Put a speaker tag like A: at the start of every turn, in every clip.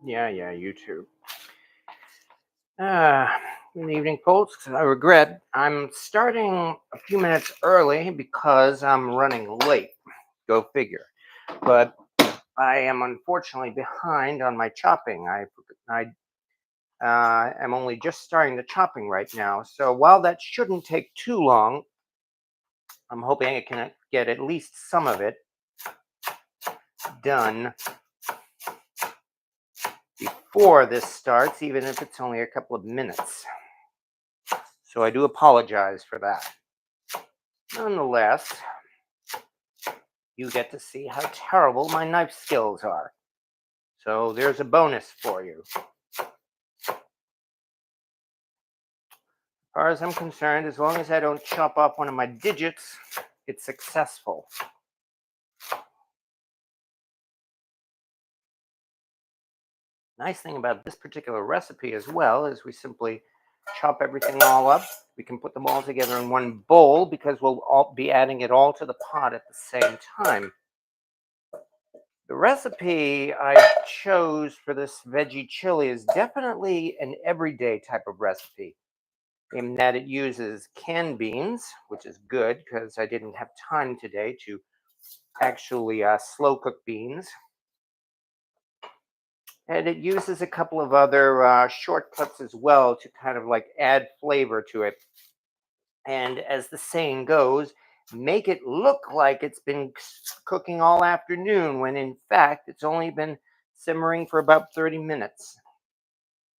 A: Yeah, YouTube. Uh, Good evening, folks. I regret I'm starting a few minutes early because I'm running late. Go figure. But I am unfortunately behind on my chopping. I am only just starting the chopping right now. So while that shouldn't take too long, I'm hoping I can get at least some of it done before this starts, even if it's only a couple of minutes. So I do apologize for that. Nonetheless, you get to see how terrible my knife skills are. So there's a bonus for you. As far as I'm concerned, as long as I don't chop off one of my digits, it's successful. Nice thing about this particular recipe as well is we simply chop everything all up. We can put them all together in one bowl because we'll all be adding it all to the pot at the same time. The recipe I chose for this veggie chili is definitely an everyday type of recipe in that it uses canned beans, which is good because I didn't have time today to actually slow cook beans. And it uses a couple of other shortcuts as well to kind of like add flavor to it. And as the saying goes, make it look like it's been cooking all afternoon when in fact it's only been simmering for about 30 minutes.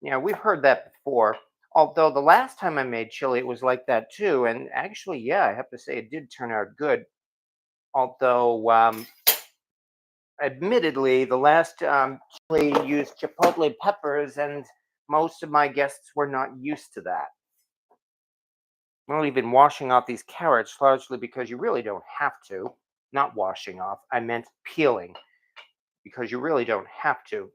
A: Yeah, we've heard that before. Although the last time I made chili, it was like that too. And actually, yeah, I have to say it did turn out good. Although, admittedly, the last chili used chipotle peppers, and most of my guests were not used to that. I'm not even washing off these carrots, largely because you really don't have to. Not washing off, I meant peeling, because you really don't have to.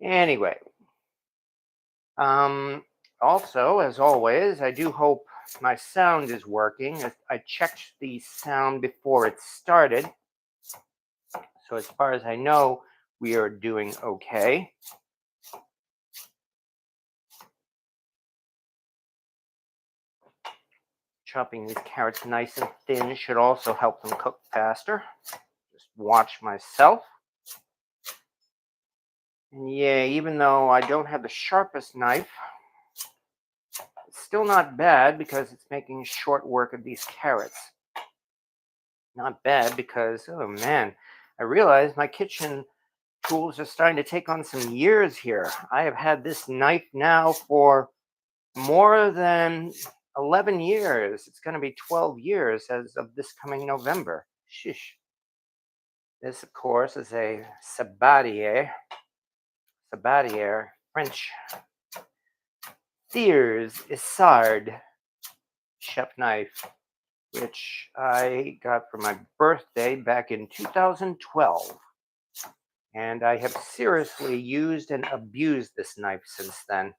A: Anyway, um, also, as always, I do hope my sound is working. I checked the sound before it started. So as far as I know, we are doing okay. Chopping these carrots nice and thin should also help them cook faster. Just watch myself. And yeah, even though I don't have the sharpest knife, it's still not bad because it's making short work of these carrots. Not bad because, oh man, I realize my kitchen tools are starting to take on some years here. I have had this knife now for more than 11 years. It's going to be 12 years as of this coming November. Shish. This, of course, is a Sabatier French Thiers Isard chef knife, which I got for my birthday back in 2012. And I have seriously used and abused this knife since then.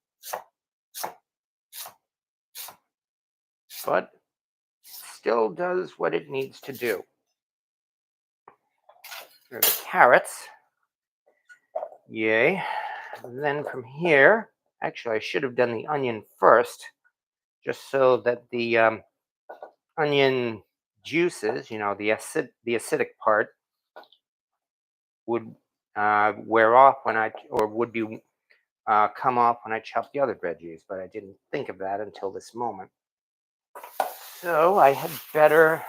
A: But still does what it needs to do. Here are the carrots. Yay. And then from here, actually, I should have done the onion first, just so that the onion juices, the acidic part, would wear off would be come off when I chop the other veggies. But I didn't think of that until this moment. So I had better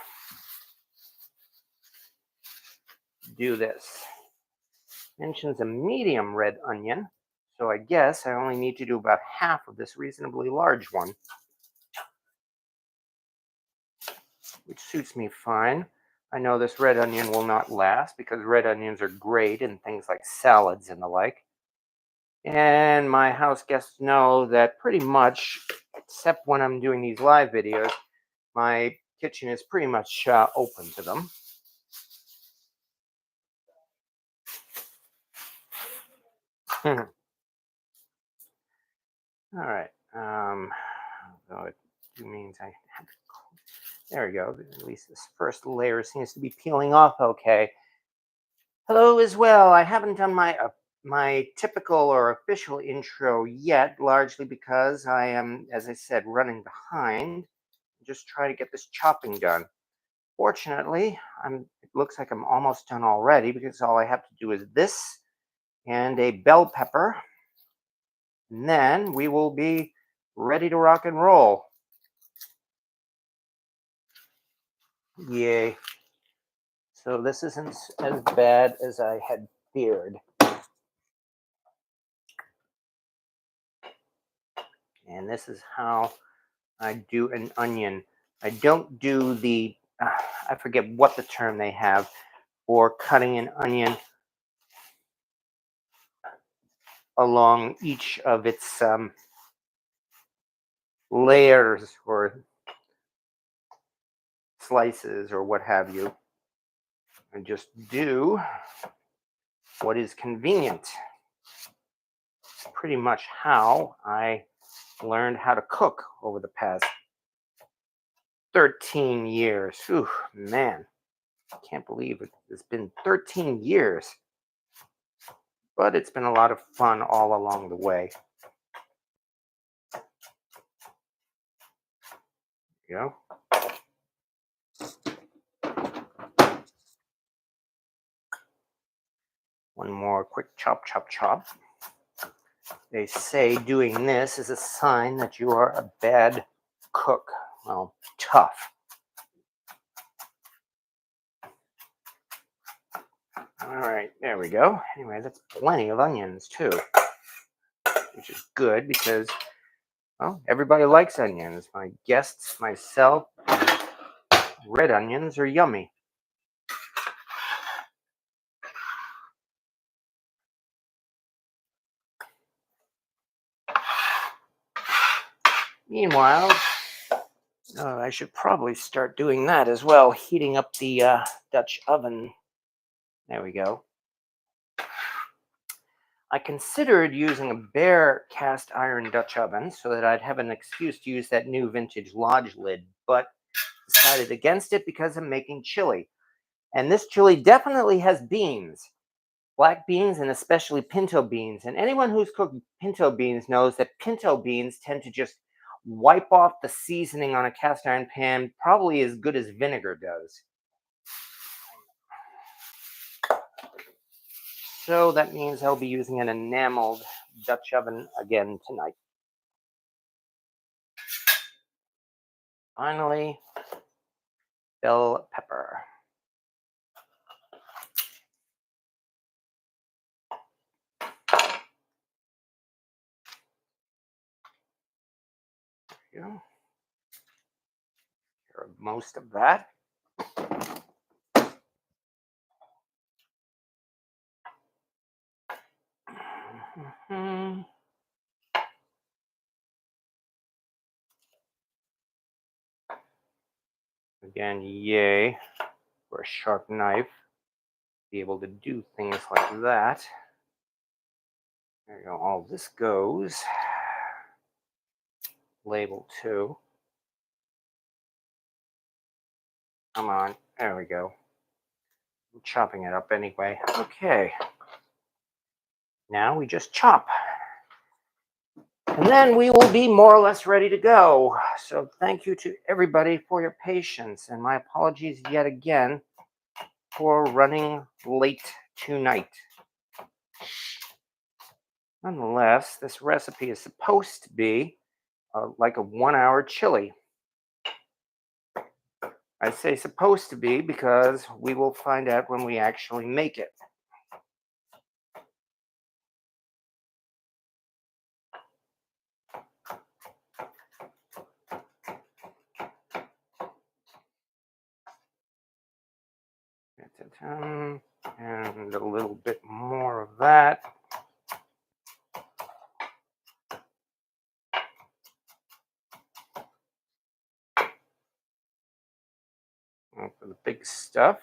A: do this. Mentions a medium red onion, so I guess I only need to do about half of this reasonably large one, which suits me fine. I know this red onion will not last because red onions are great in things like salads and the like. And my house guests know that pretty much, except when I'm doing these live videos, my kitchen is pretty much open to them. All right. So it means I have to. There we go. At least this first layer seems to be peeling off okay. Hello as well. I haven't done my typical or official intro yet, largely because I am, as I said, running behind. Just try to get this chopping done. Fortunately, it looks like I'm almost done already because all I have to do is this and a bell pepper, and then we will be ready to rock and roll. Yay. So this isn't as bad as I had feared. And this is how I do an onion. I don't do I forget what the term they have for cutting an onion along each of its layers or slices or what have you. I just do what is convenient. It's pretty much how I learned how to cook over the past 13 years. Ooh, man, I can't believe it. It's been 13 years, but it's been a lot of fun all along the way. You know? One more quick chop, chop, chop. They say doing this is a sign that you are a bad cook. Well, tough. All right, there we go. Anyway, that's plenty of onions too, which is good because, well, everybody likes onions. My guests, myself, red onions are yummy. Meanwhile, I should probably start doing that as well, heating up the Dutch oven. There we go. I considered using a bare cast iron Dutch oven so that I'd have an excuse to use that new vintage Lodge lid, but decided against it because I'm making chili. And this chili definitely has beans, black beans and especially pinto beans. And anyone who's cooked pinto beans knows that pinto beans tend to just wipe off the seasoning on a cast iron pan probably as good as vinegar does. So that means I'll be using an enameled Dutch oven again tonight. Finally, bell pepper. There you go. Most of that. Again, yay for a sharp knife. Be able to do things like that. There you go. All this goes. Label 2. Come on. There we go. I'm chopping it up anyway. Okay. Now we just chop. And then we will be more or less ready to go. So thank you to everybody for your patience. And my apologies yet again for running late tonight. Nonetheless, this recipe is supposed to be like a 1-hour chili. I say supposed to be because we will find out when we actually make it. And a little bit more of that. And for the big stuff,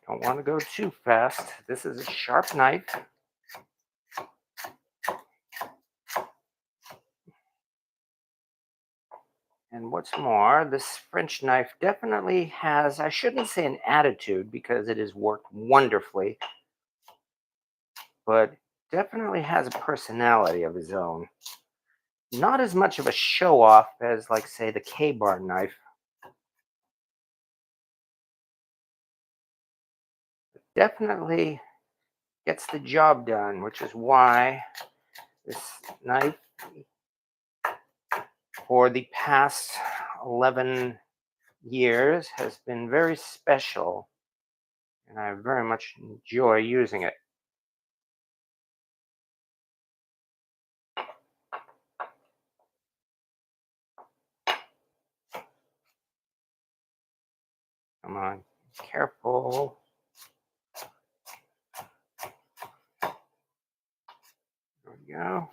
A: don't want to go too fast. This is a sharp knife. And what's more, this French knife definitely has, I shouldn't say an attitude because it has worked wonderfully, but definitely has a personality of his own. Not as much of a show off as, like, say, the K-bar knife. Definitely gets the job done, which is why this knife, for the past 11 years, has been very special, and I very much enjoy using it. Come on, careful. There we go.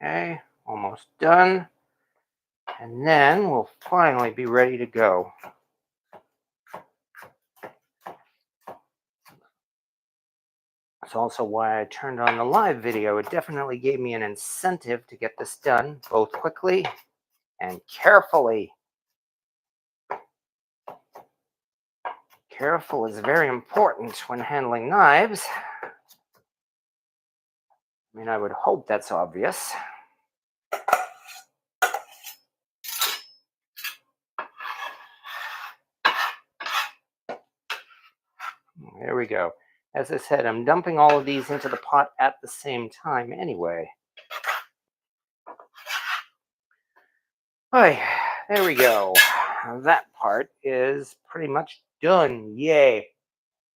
A: Okay, almost done. And then we'll finally be ready to go. That's also why I turned on the live video. It definitely gave me an incentive to get this done, both quickly and carefully. Careful is very important when handling knives. I mean, I would hope that's obvious. There we go. As I said, I'm dumping all of these into the pot at the same time anyway. Right, there we go. That part is pretty much done. Yay.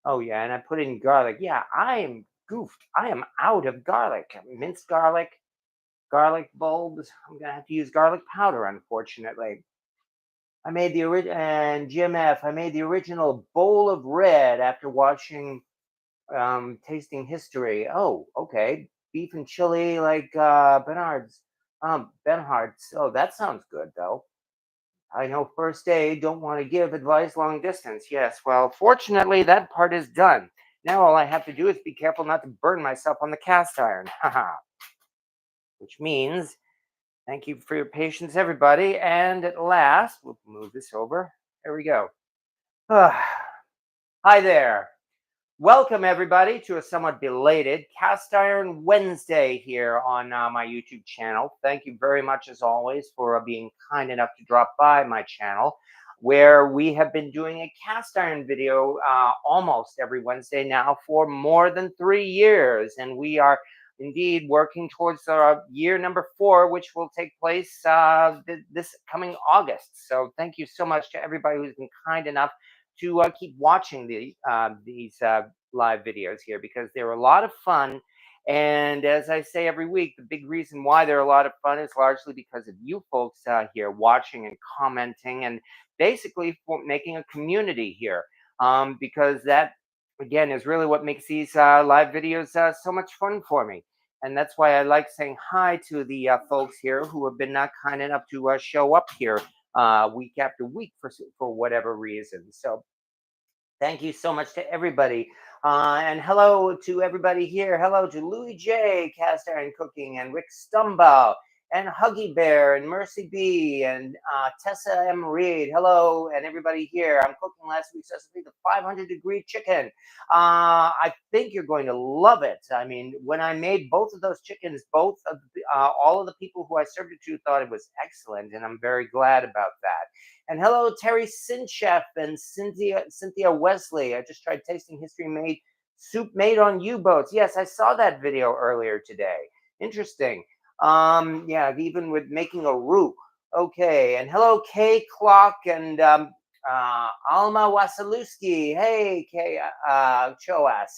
A: Oh, yeah, and I put in garlic. Yeah, I am goofed. I am out of garlic. Minced garlic, garlic bulbs. I'm going to have to use garlic powder, unfortunately. I made the original, and Jim F. I made the original bowl of red after watching Tasting History. Oh, okay. Beef and chili like Bernard's. Benhard's. Oh, that sounds good, though. I know first aid, don't want to give advice long distance. Yes, well, fortunately, that part is done. Now all I have to do is be careful not to burn myself on the cast iron. Haha. Which means, thank you for your patience, everybody. And at last, we'll move this over. There we go. Hi there. Welcome, everybody, to a somewhat belated Cast Iron Wednesday here on my YouTube channel. Thank you very much, as always, for being kind enough to drop by my channel, where we have been doing a cast iron video almost every Wednesday now for more than 3 years. And we are indeed working towards year number 4, which will take place this coming August. So thank you so much to everybody who's been kind enough to keep watching these live videos here, because they're a lot of fun. And as I say every week, the big reason why they're a lot of fun is largely because of you folks here watching and commenting, and basically for making a community here. Because that, again, is really what makes these live videos so much fun for me. And that's why I like saying hi to the folks here who have been kind enough to show up here week after week for whatever reason. So thank you so much to everybody. And hello to everybody here. Hello to Louis J, Cast Iron Cooking, and Rick Stumbaugh, and Huggy Bear, and Mercy B, and Tessa M. Reed. Hello, and everybody here. I'm cooking last week's recipe, the 500-degree chicken. I think you're going to love it. I mean, when I made both of those chickens, all of the people who I served it to thought it was excellent, and I'm very glad about that. And hello, Terry Sinchef and Cynthia Wesley. I just tried Tasting History made soup made on U-boats. Yes, I saw that video earlier today. Interesting. Yeah, even with making a roux. Okay, and hello, Kay Clock and Alma Wasilewski. Hey, Kay Choas.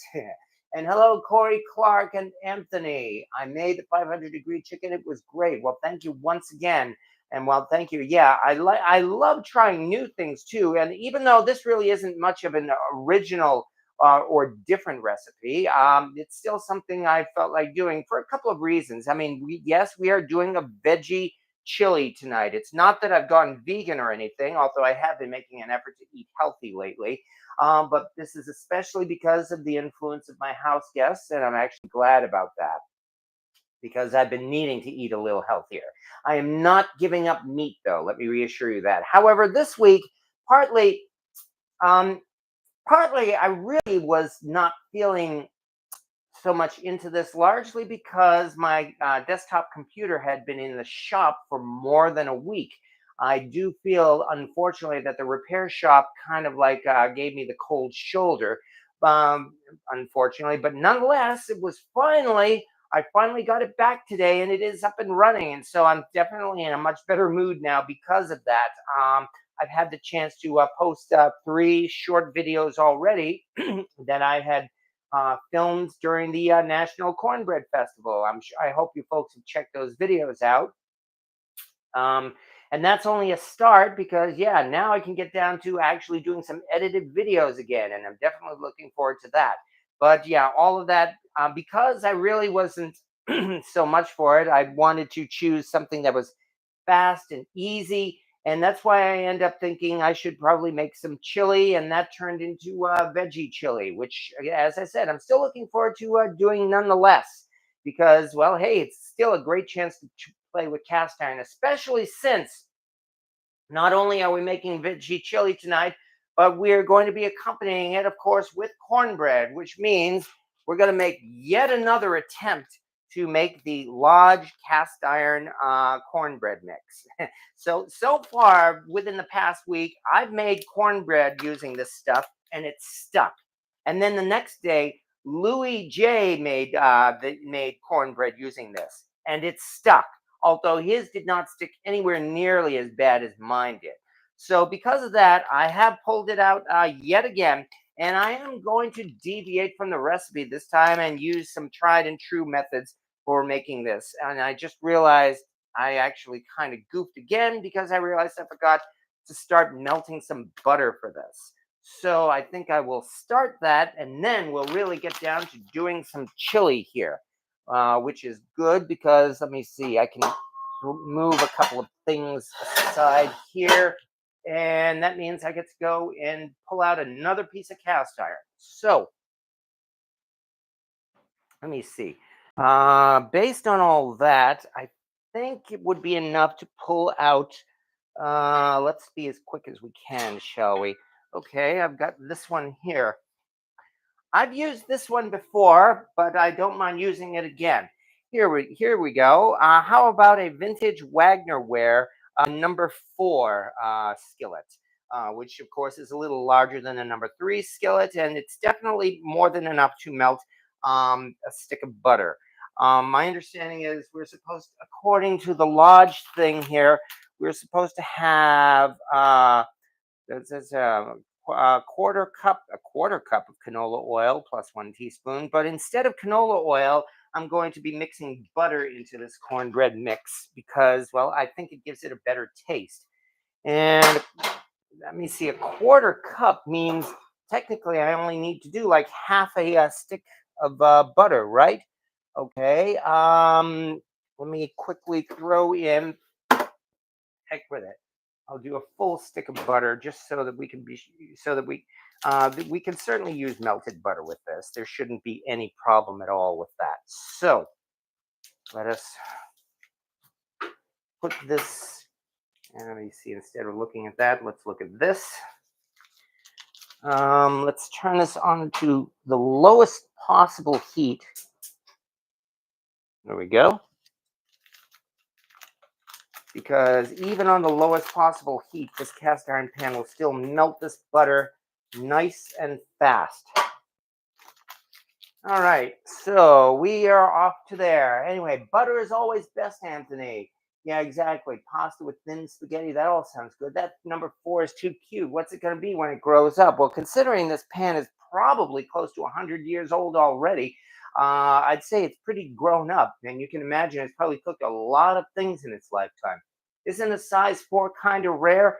A: And hello, Corey Clark and Anthony. I made the 500-degree chicken. It was great. Well, thank you once again. And well, thank you. Yeah, I love trying new things too. And even though this really isn't much of an original or different recipe, it's still something I felt like doing for a couple of reasons. I mean, yes, we are doing a veggie chili tonight. It's not that I've gone vegan or anything, although I have been making an effort to eat healthy lately. But this is especially because of the influence of my house guests, and I'm actually glad about that. because I've been needing to eat a little healthier. I am not giving up meat, though. Let me reassure you that. However, this week, partly, um, partly, I really was not feeling so much into this, largely because my desktop computer had been in the shop for more than a week. I do feel, unfortunately, that the repair shop kind of like gave me the cold shoulder, unfortunately. But nonetheless, I finally got it back today and it is up and running. And so I'm definitely in a much better mood now because of that. I've had the chance to post 3 short videos already that I had filmed during the National Cornbread Festival. I hope you folks have checked those videos out. Um, and that's only a start because, yeah, now I can get down to actually doing some edited videos again. And I'm definitely looking forward to that. But yeah, all of that, because I really wasn't so much for it, I wanted to choose something that was fast and easy. And that's why I end up thinking I should probably make some chili. And that turned into veggie chili, which, as I said, I'm still looking forward to doing nonetheless. Because, well, hey, it's still a great chance to play with cast iron, especially since not only are we making veggie chili tonight, but we're going to be accompanying it, of course, with cornbread, which means we're going to make yet another attempt to make the Lodge cast iron cornbread mix. So far, within the past week, I've made cornbread using this stuff, and it's stuck. And then the next day, Louis J made cornbread using this, and it's stuck, although his did not stick anywhere nearly as bad as mine did. So, because of that, I have pulled it out yet again, and I am going to deviate from the recipe this time and use some tried and true methods for making this. And I just realized I actually kind of goofed again because I realized I forgot to start melting some butter for this. So, I think I will start that, and then we'll really get down to doing some chili here. Which is good because let me see, I can move a couple of things aside here, and that means I get to go and pull out another piece of cast iron. So let me see. Based on all that, I think it would be enough to pull out. Let's be as quick as we can, shall we? Okay, I've got this one here. I've used this one before, but I don't mind using it again. Here we go. How about a vintage Wagner ware number 4 skillet, which of course is a little larger than a number 3 skillet, and it's definitely more than enough to melt a stick of butter. My understanding is we're supposed, according to the Lodge thing here, we're supposed to have there's a quarter cup of canola oil plus 1 teaspoon. But instead of canola oil, I'm going to be mixing butter into this cornbread mix because, well, I think it gives it a better taste. And let me see, a quarter cup means technically I only need to do like half a stick of butter, right? Okay. Let me quickly throw in. Heck with it. I'll do a full stick of butter just so that we can be so that we can certainly use melted butter with this. There shouldn't be any problem at all with that. So let us put this. And let me see. Instead of looking at that, let's look at this. Let's turn this on to the lowest possible heat. There we go. Because even on the lowest possible heat, this cast iron pan will still melt this butter nice and fast. All right, so we are off to there. Anyway, butter is always best, Anthony. Yeah, exactly. Pasta with thin spaghetti, that all sounds good. That number 4 is too cute. What's it going to be when it grows up? Well, considering this pan is probably close to 100 years old already, I'd say it's pretty grown up. And you can imagine it's probably cooked a lot of things in its lifetime. Isn't a size 4 kind of rare?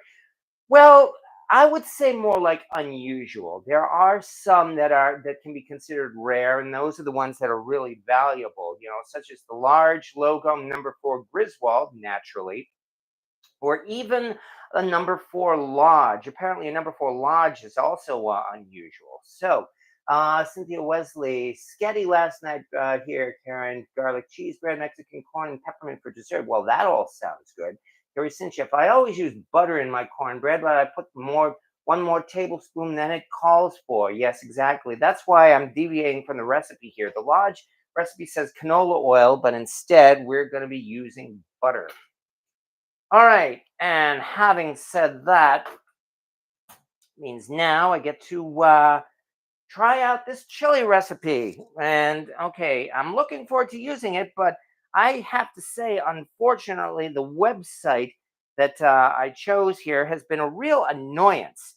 A: Well, I would say more like unusual. There are some that can be considered rare, and those are the ones that are really valuable, such as the large logo number 4 Griswold, naturally, or even a number 4 Lodge. Apparently, a number 4 Lodge is also unusual. So, Cynthia Wesley, sketty last night here, Karen. Garlic cheese bread, Mexican corn, and peppermint for dessert. Well, that all sounds good. Gary Sinchef, I always use butter in my cornbread, but I put one more tablespoon than it calls for. Yes, exactly. That's why I'm deviating from the recipe here. The Lodge recipe says canola oil, but instead we're going to be using butter. All right, and having said that, means now I get to try out this chili recipe. And okay, I'm looking forward to using it, but I have to say, unfortunately, the website that I chose here has been a real annoyance.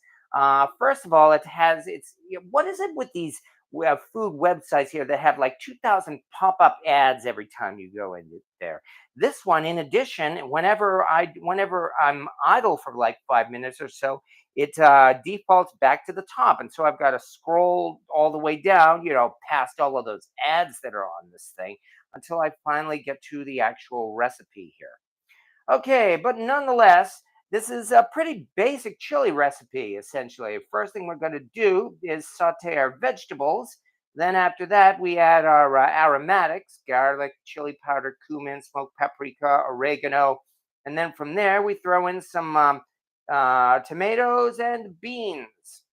A: First of all, what is it with these food websites here that have like 2,000 pop-up ads every time you go in there? This one, in addition, whenever I'm idle for like 5 minutes or so, it defaults back to the top. And so I've got to scroll all the way down, past all of those ads that are on this thing until I finally get to the actual recipe here. Okay, but nonetheless, this is a pretty basic chili recipe, essentially. First thing we're going to do is saute our vegetables. Then after that, we add our aromatics, garlic, chili powder, cumin, smoked paprika, oregano. And then from there, we throw in some tomatoes and beans.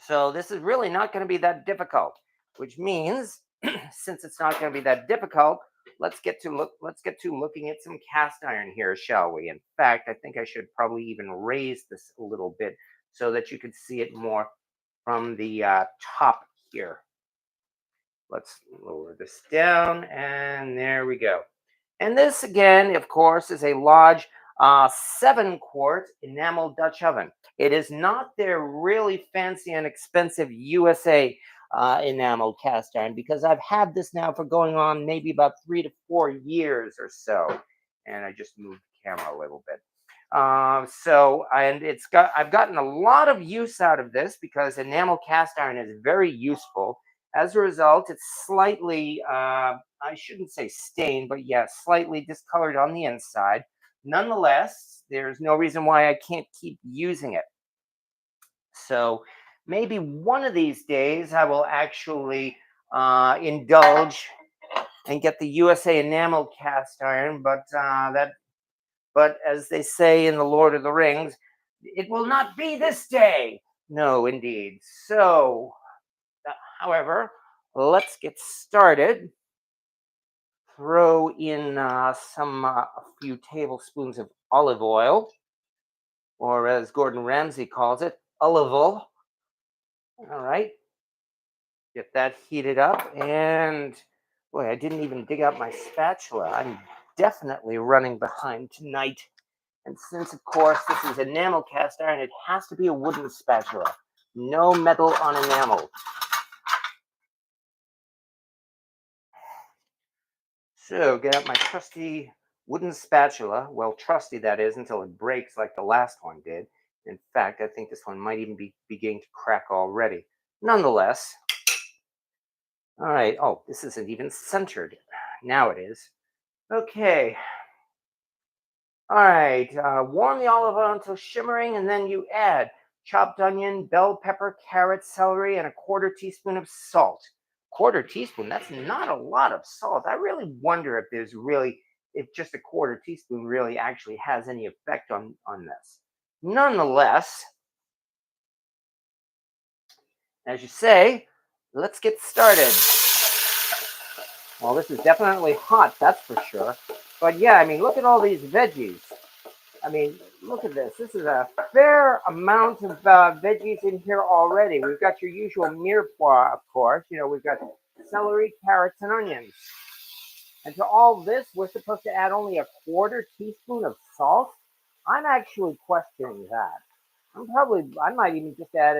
A: So this is really not going to be that difficult, which means since it's not going to be that difficult, let's get to looking at some cast iron here, shall we? In fact, I think I should probably even raise this a little bit so that you could see it more from the top here. Let's lower this down, and there we go. And this again, of course, is a Lodge 7-quart enamel Dutch oven. It is not their really fancy and expensive USA enamel cast iron, because I've had this now for going on maybe about 3 to 4 years or so. And I just moved the camera a little bit. I've gotten a lot of use out of this because enamel cast iron is very useful. As a result, it's slightly, I shouldn't say stained, but yeah, slightly discolored on the inside. Nonetheless, there's no reason why I can't keep using it. So maybe one of these days I will actually indulge and get the USA enamel cast iron, but as they say in the Lord of the Rings, it will not be this day. No, indeed. So, however, let's get started. Throw in a few tablespoons of olive oil, or as Gordon Ramsay calls it, olive oil. All right, get that heated up, and boy, I didn't even dig out my spatula. I'm definitely running behind tonight. And since, of course, this is enamel cast iron, it has to be a wooden spatula. No metal on enamel. So get out my trusty wooden spatula. Well, trusty that is, until it breaks like the last one did. In fact, I think this one might even be beginning to crack already. Nonetheless, all right. Oh, this isn't even centered. Now it is. Okay. All right. Warm the olive oil until shimmering, and then you add chopped onion, bell pepper, carrot, celery, and a quarter teaspoon of salt. Quarter teaspoon, that's not a lot of salt. I really wonder if just a quarter teaspoon really actually has any effect on this. Nonetheless, as you say, let's get started. Well, this is definitely hot, that's for sure. But yeah, I mean, look at all these veggies. I mean, look at this. This is a fair amount of veggies in here already. We've got your usual mirepoix, of course. We've got celery, carrots, and onions. And to all this, we're supposed to add only a quarter teaspoon of salt. I'm actually questioning that. I might even just add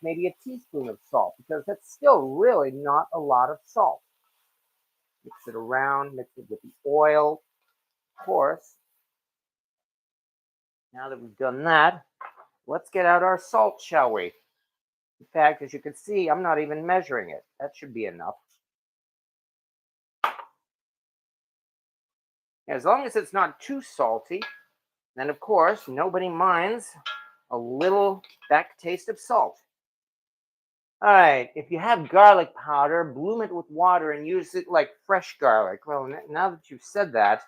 A: maybe a teaspoon of salt, because that's still really not a lot of salt. Mix it around, mix it with the oil, of course. Now that we've done that, let's get out our salt, shall we? In fact, as you can see, I'm not even measuring it. That should be enough. As long as it's not too salty, then of course, nobody minds a little back taste of salt. All right, if you have garlic powder, bloom it with water and use it like fresh garlic. Well, now that you've said that,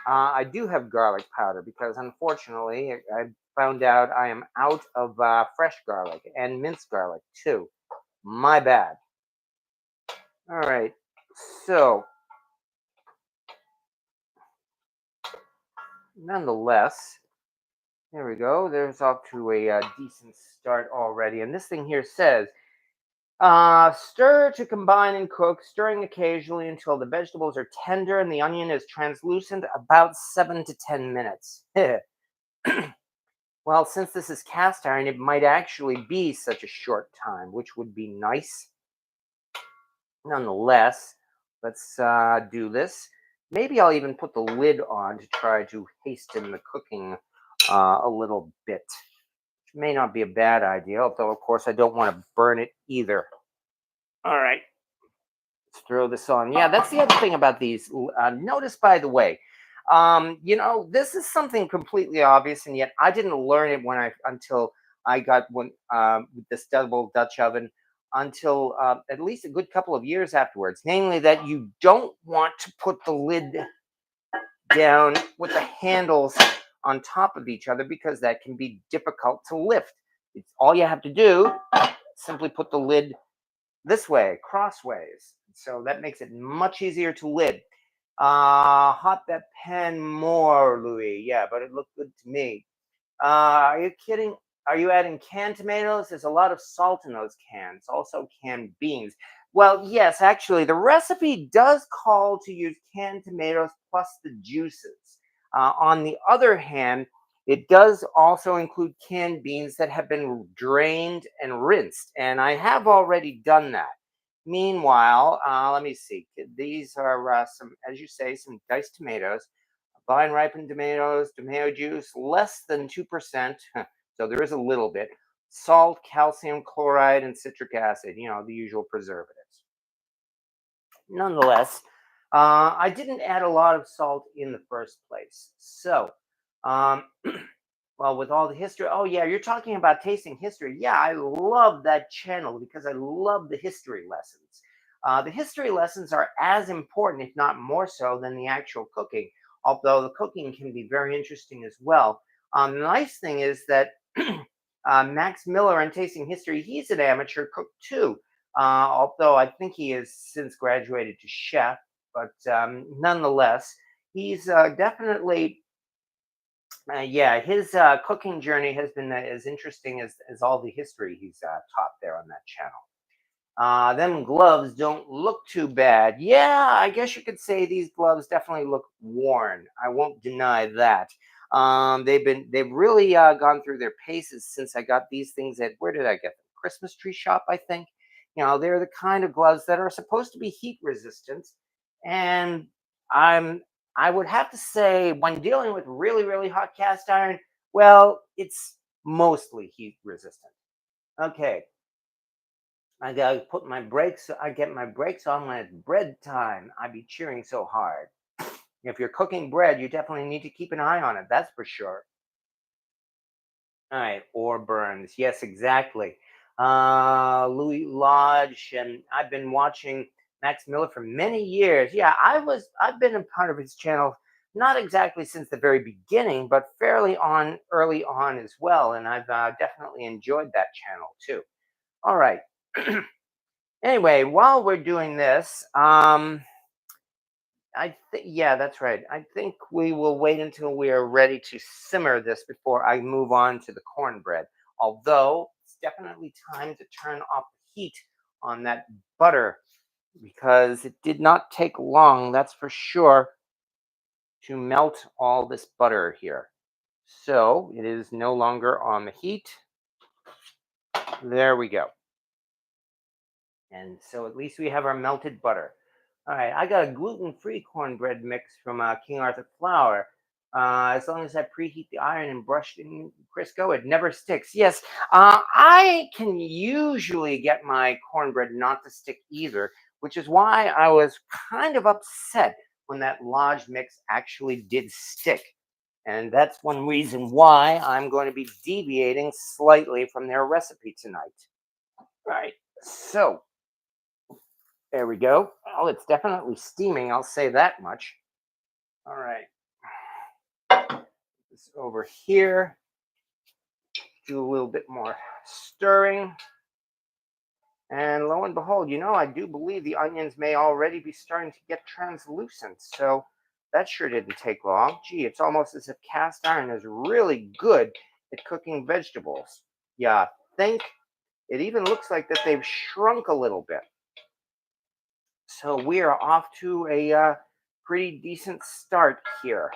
A: I do have garlic powder because unfortunately I found out I am out of fresh garlic and minced garlic too. My bad. All right, so nonetheless, there we go. There's off to a decent start already. And this thing here says, stir to combine and cook, stirring occasionally until the vegetables are tender and the onion is translucent, about 7 to 10 minutes. Well, since this is cast iron, it might actually be such a short time, which would be nice. Nonetheless, let's do this. Maybe I'll even put the lid on to try to hasten the cooking a little bit. Which may not be a bad idea, although, of course, I don't want to burn it either. All right. Let's throw this on. Yeah, that's the other thing about these. Notice, by the way, this is something completely obvious, and yet I didn't learn it until I got one with this double Dutch oven until at least a good couple of years afterwards. Namely, that you don't want to put the lid down with the handles on top of each other because that can be difficult to lift. It's all you have to do. Simply put the lid this way, crossways. So that makes it much easier to lid. Hot that pan more, Louis. Yeah, but it looked good to me. Are you kidding? Are you adding canned tomatoes? There's a lot of salt in those cans. Also canned beans. Well, yes, actually, the recipe does call to use canned tomatoes plus the juices. On the other hand, it does also include canned beans that have been drained and rinsed, and I have already done that. Meanwhile, let me see. These are some, as you say, some diced tomatoes, vine ripened tomatoes, tomato juice, less than 2%. So there is a little bit. Salt, calcium chloride, and citric acid, the usual preservatives. Nonetheless, I didn't add a lot of salt in the first place. So, um, well, with all the history, oh, yeah, you're talking about tasting history. Yeah, I love that channel because I love the history lessons. The history lessons are as important, if not more so, than the actual cooking, although the cooking can be very interesting as well. The nice thing is that Max Miller in Tasting History, he's an amateur cook too, although I think he has since graduated to chef, but nonetheless, he's definitely yeah, his cooking journey has been as interesting as all the history he's taught there on that channel. Them gloves don't look too bad. Yeah, I guess you could say these gloves definitely look worn. I won't deny that. They've really gone through their paces since I got these things at, where did I get them? Christmas tree shop, I think. They're the kind of gloves that are supposed to be heat resistant, and I'm I would have to say when dealing with really really hot cast iron, well, it's mostly heat resistant. Okay, I gotta put my brakes. I get my brakes on when it's bread time. I be cheering so hard. If you're cooking bread, you definitely need to keep an eye on it. That's for sure. All right, or burns. Yes, exactly. Louis Lodge, and I've been watching Max Miller for many years. Yeah, I've been a part of his channel, not exactly since the very beginning, but fairly early on as well, and I've definitely enjoyed that channel too. All right. Anyway, while we're doing this, I think, yeah, that's right. I think we will wait until we are ready to simmer this before I move on to the cornbread. Although it's definitely time to turn off the heat on that butter because it did not take long, that's for sure, to melt all this butter here. So it is no longer on the heat. There we go. And so at least we have our melted butter. All right, I got a gluten-free cornbread mix from King Arthur Flour. As long as I preheat the iron and brush it in Crisco, it never sticks. Yes, I can usually get my cornbread not to stick either, which is why I was kind of upset when that Lodge mix actually did stick. And that's one reason why I'm going to be deviating slightly from their recipe tonight. Right. So there we go. Oh, it's definitely steaming. I'll say that much. All right. This over here. Do a little bit more stirring. And lo and behold, I do believe the onions may already be starting to get translucent. So that sure didn't take long. Gee, it's almost as if cast iron is really good at cooking vegetables. Yeah, think it even looks like that they've shrunk a little bit. So we are off to a pretty decent start here.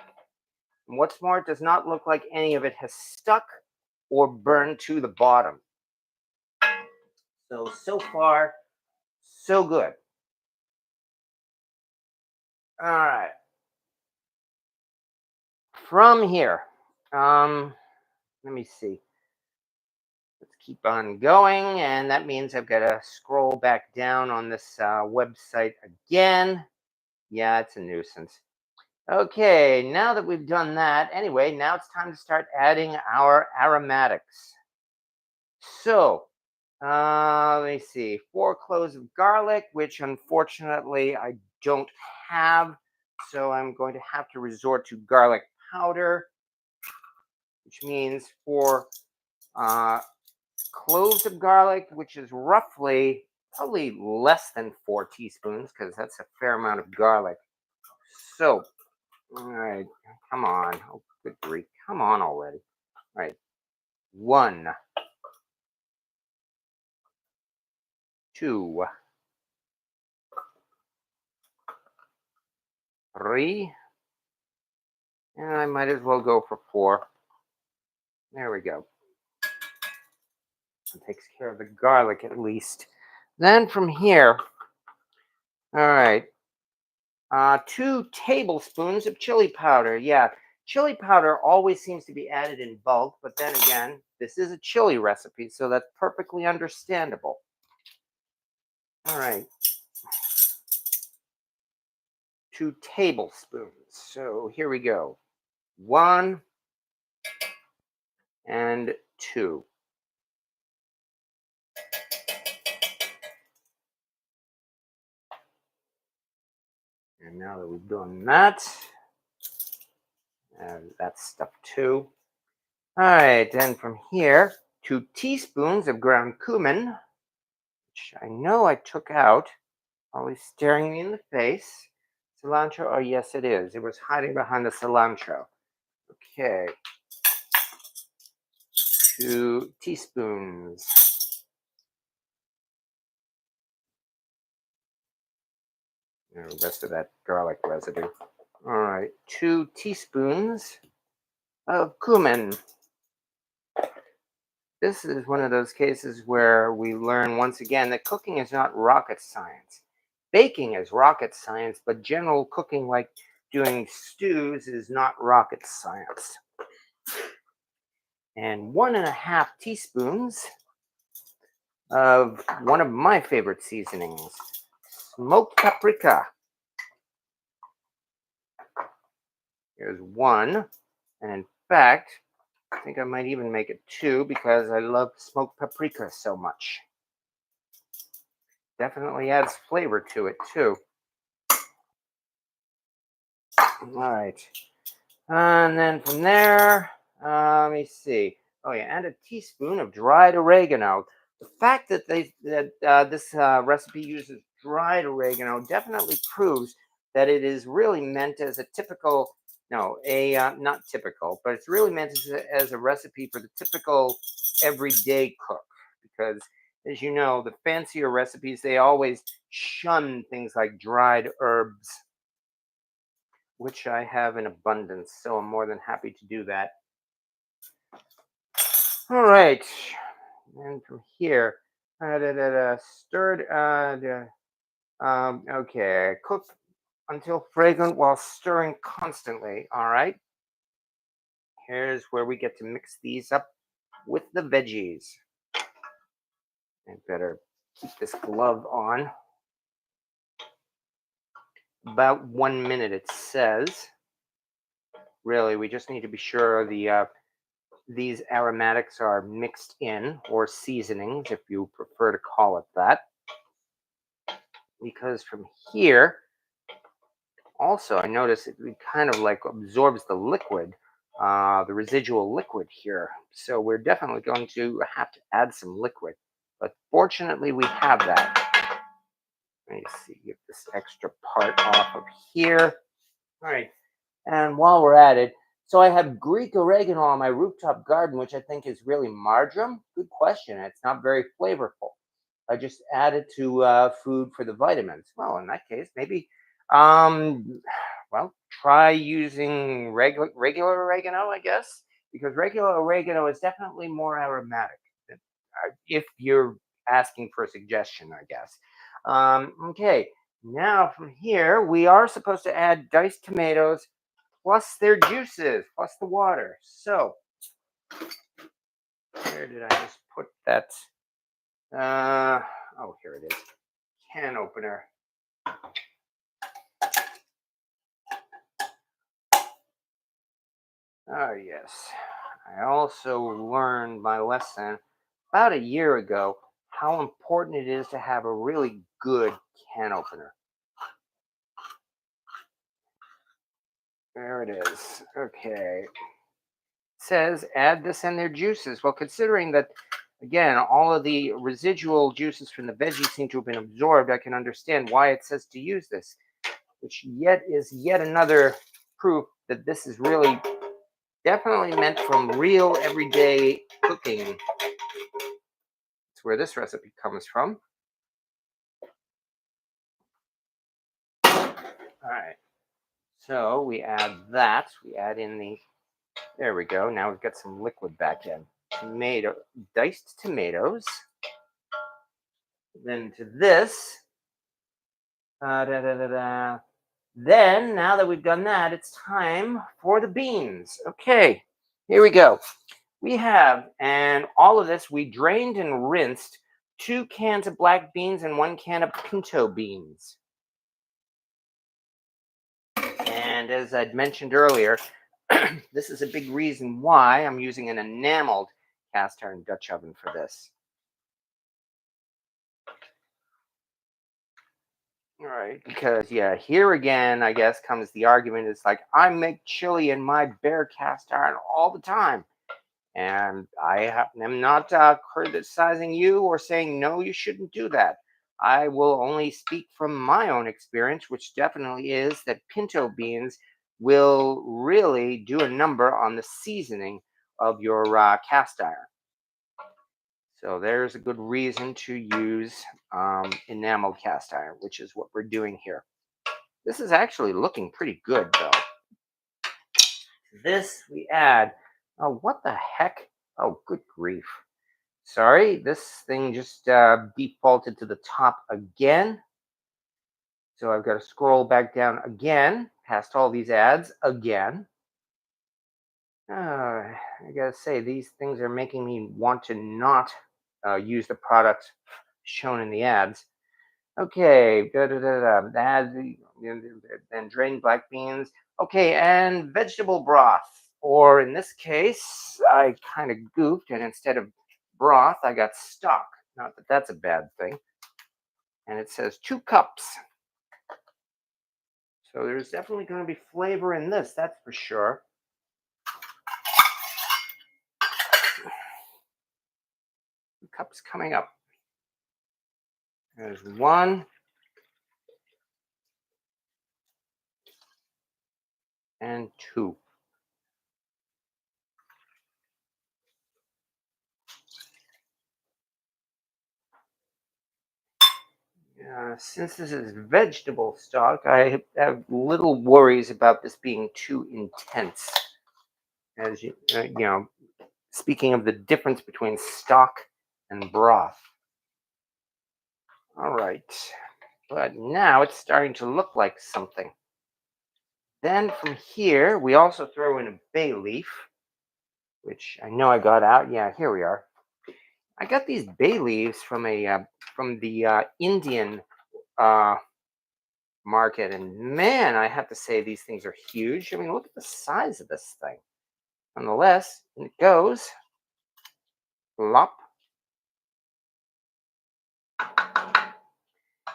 A: And what's more, it does not look like any of it has stuck or burned to the bottom. So far, so good. All right. From here, um, let me see. Let's keep on going. And that means I've got to scroll back down on this website again. Yeah, it's a nuisance. Okay, now that we've done that, anyway, now it's time to start adding our aromatics. So, let me see, 4 cloves of garlic, which unfortunately I don't have. So I'm going to have to resort to garlic powder, which means 4 cloves of garlic, which is roughly probably less than 4 teaspoons, because that's a fair amount of garlic. So, all right, come on. Oh, good grief. Come on already. All right. 1, 2, 3, and I might as well go for 4. There we go. It takes care of the garlic at least. Then from here, all right, 2 tablespoons of chili powder. Yeah, chili powder always seems to be added in bulk, but then again, this is a chili recipe, so that's perfectly understandable. All right, 2 tablespoons. So here we go. 1 and 2. And now that we've done that, and that's stuff too. All right, then from here, 2 teaspoons of ground cumin, which I know I took out, always staring me in the face. Cilantro, oh yes it is. It was hiding behind the cilantro. Okay, 2 teaspoons. And the rest of that garlic residue. All right, 2 teaspoons of cumin. This is one of those cases where we learn once again that cooking is not rocket science. Baking is rocket science, but general cooking, like doing stews, is not rocket science. And 1.5 teaspoons of one of my favorite seasonings, smoked paprika. Here's 1. And in fact, I think I might even make it 2 because I love smoked paprika so much. Definitely adds flavor to it too. All right. And then from there, let me see. Oh yeah, and a teaspoon of dried oregano. The fact that this recipe uses dried oregano definitely proves that it is really meant as a typical, no, a not typical, but it's really meant as a recipe for the typical everyday cook. Because as you know, the fancier recipes, they always shun things like dried herbs, which I have in abundance, so I'm more than happy to do that. All right, and from here, stirred, okay, cook until fragrant while stirring constantly. All right, here's where we get to mix these up with the veggies. I better keep this glove on. About 1 minute, it says. Really, we just need to be sure the these aromatics are mixed in, or seasonings, if you prefer to call it that. Because from here, also, I notice it kind of like absorbs the liquid, the residual liquid here. So we're definitely going to have to add some liquid. But fortunately, we have that. Let me see, get this extra part off of here. All right. And while we're at it, so I have Greek oregano on my rooftop garden, which I think is really marjoram. Good question. It's not very flavorful. I just add it to food for the vitamins. Well, in that case, maybe, um, well, try using regular oregano, I guess, because regular oregano is definitely more aromatic. If you're asking for a suggestion, I guess. Okay, now from here, we are supposed to add diced tomatoes plus their juices, plus the water. So, where did I just put that? Oh, here it is. Can opener. Oh, yes. I also learned my lesson about a year ago how important it is to have a really good can opener. There it is. Okay. It says add this and their juices. Well, considering that, again, all of the residual juices from the veggies seem to have been absorbed, I can understand why it says to use this, which yet another proof that this is really definitely meant from real everyday cooking. It's where this recipe comes from. All right. So we add that. We add in the, there we go. Now we've got some liquid back in. Diced tomatoes. Then to this. Da, da, da, da. Then, now that we've done that, it's time for the beans. Okay, here we go. We have, and all of this, we drained and rinsed 2 cans of black beans and 1 can of pinto beans. And as I'd mentioned earlier, this is a big reason why I'm using an enameled cast iron Dutch oven for this. All right, because yeah, here again, I guess comes the argument. It's like I make chili in my bare cast iron all the time, and am not criticizing you or saying no, you shouldn't do that. I will only speak from my own experience, which definitely is that pinto beans will really do a number on the seasoning of your cast iron. So there's a good reason to use enameled cast iron, which is what we're doing here. This is actually looking pretty good, though. This we add. Oh, what the heck? Oh, good grief. Sorry, this thing just defaulted to the top again. So I've got to scroll back down again, past all these ads again. I gotta say, these things are making me want to not use the product shown in the ads. Okay, add then drained black beans. Okay, and vegetable broth. Or in this case, I kind of goofed, and instead of broth, I got stock. Not that that's a bad thing. And it says 2 cups. So there's definitely going to be flavor in this, that's for sure. Cups coming up. There's 1 and 2. Since this is vegetable stock, I have little worries about this being too intense. As you know, speaking of the difference between stock and broth. All right, but now it's starting to look like something. Then from here, we also throw in a bay leaf, which I know I got out. Yeah, here we are. I got these bay leaves from the Indian uh, market, and man, I have to say these things are huge. I mean, look at the size of this thing. Nonetheless, in it goes. Plop.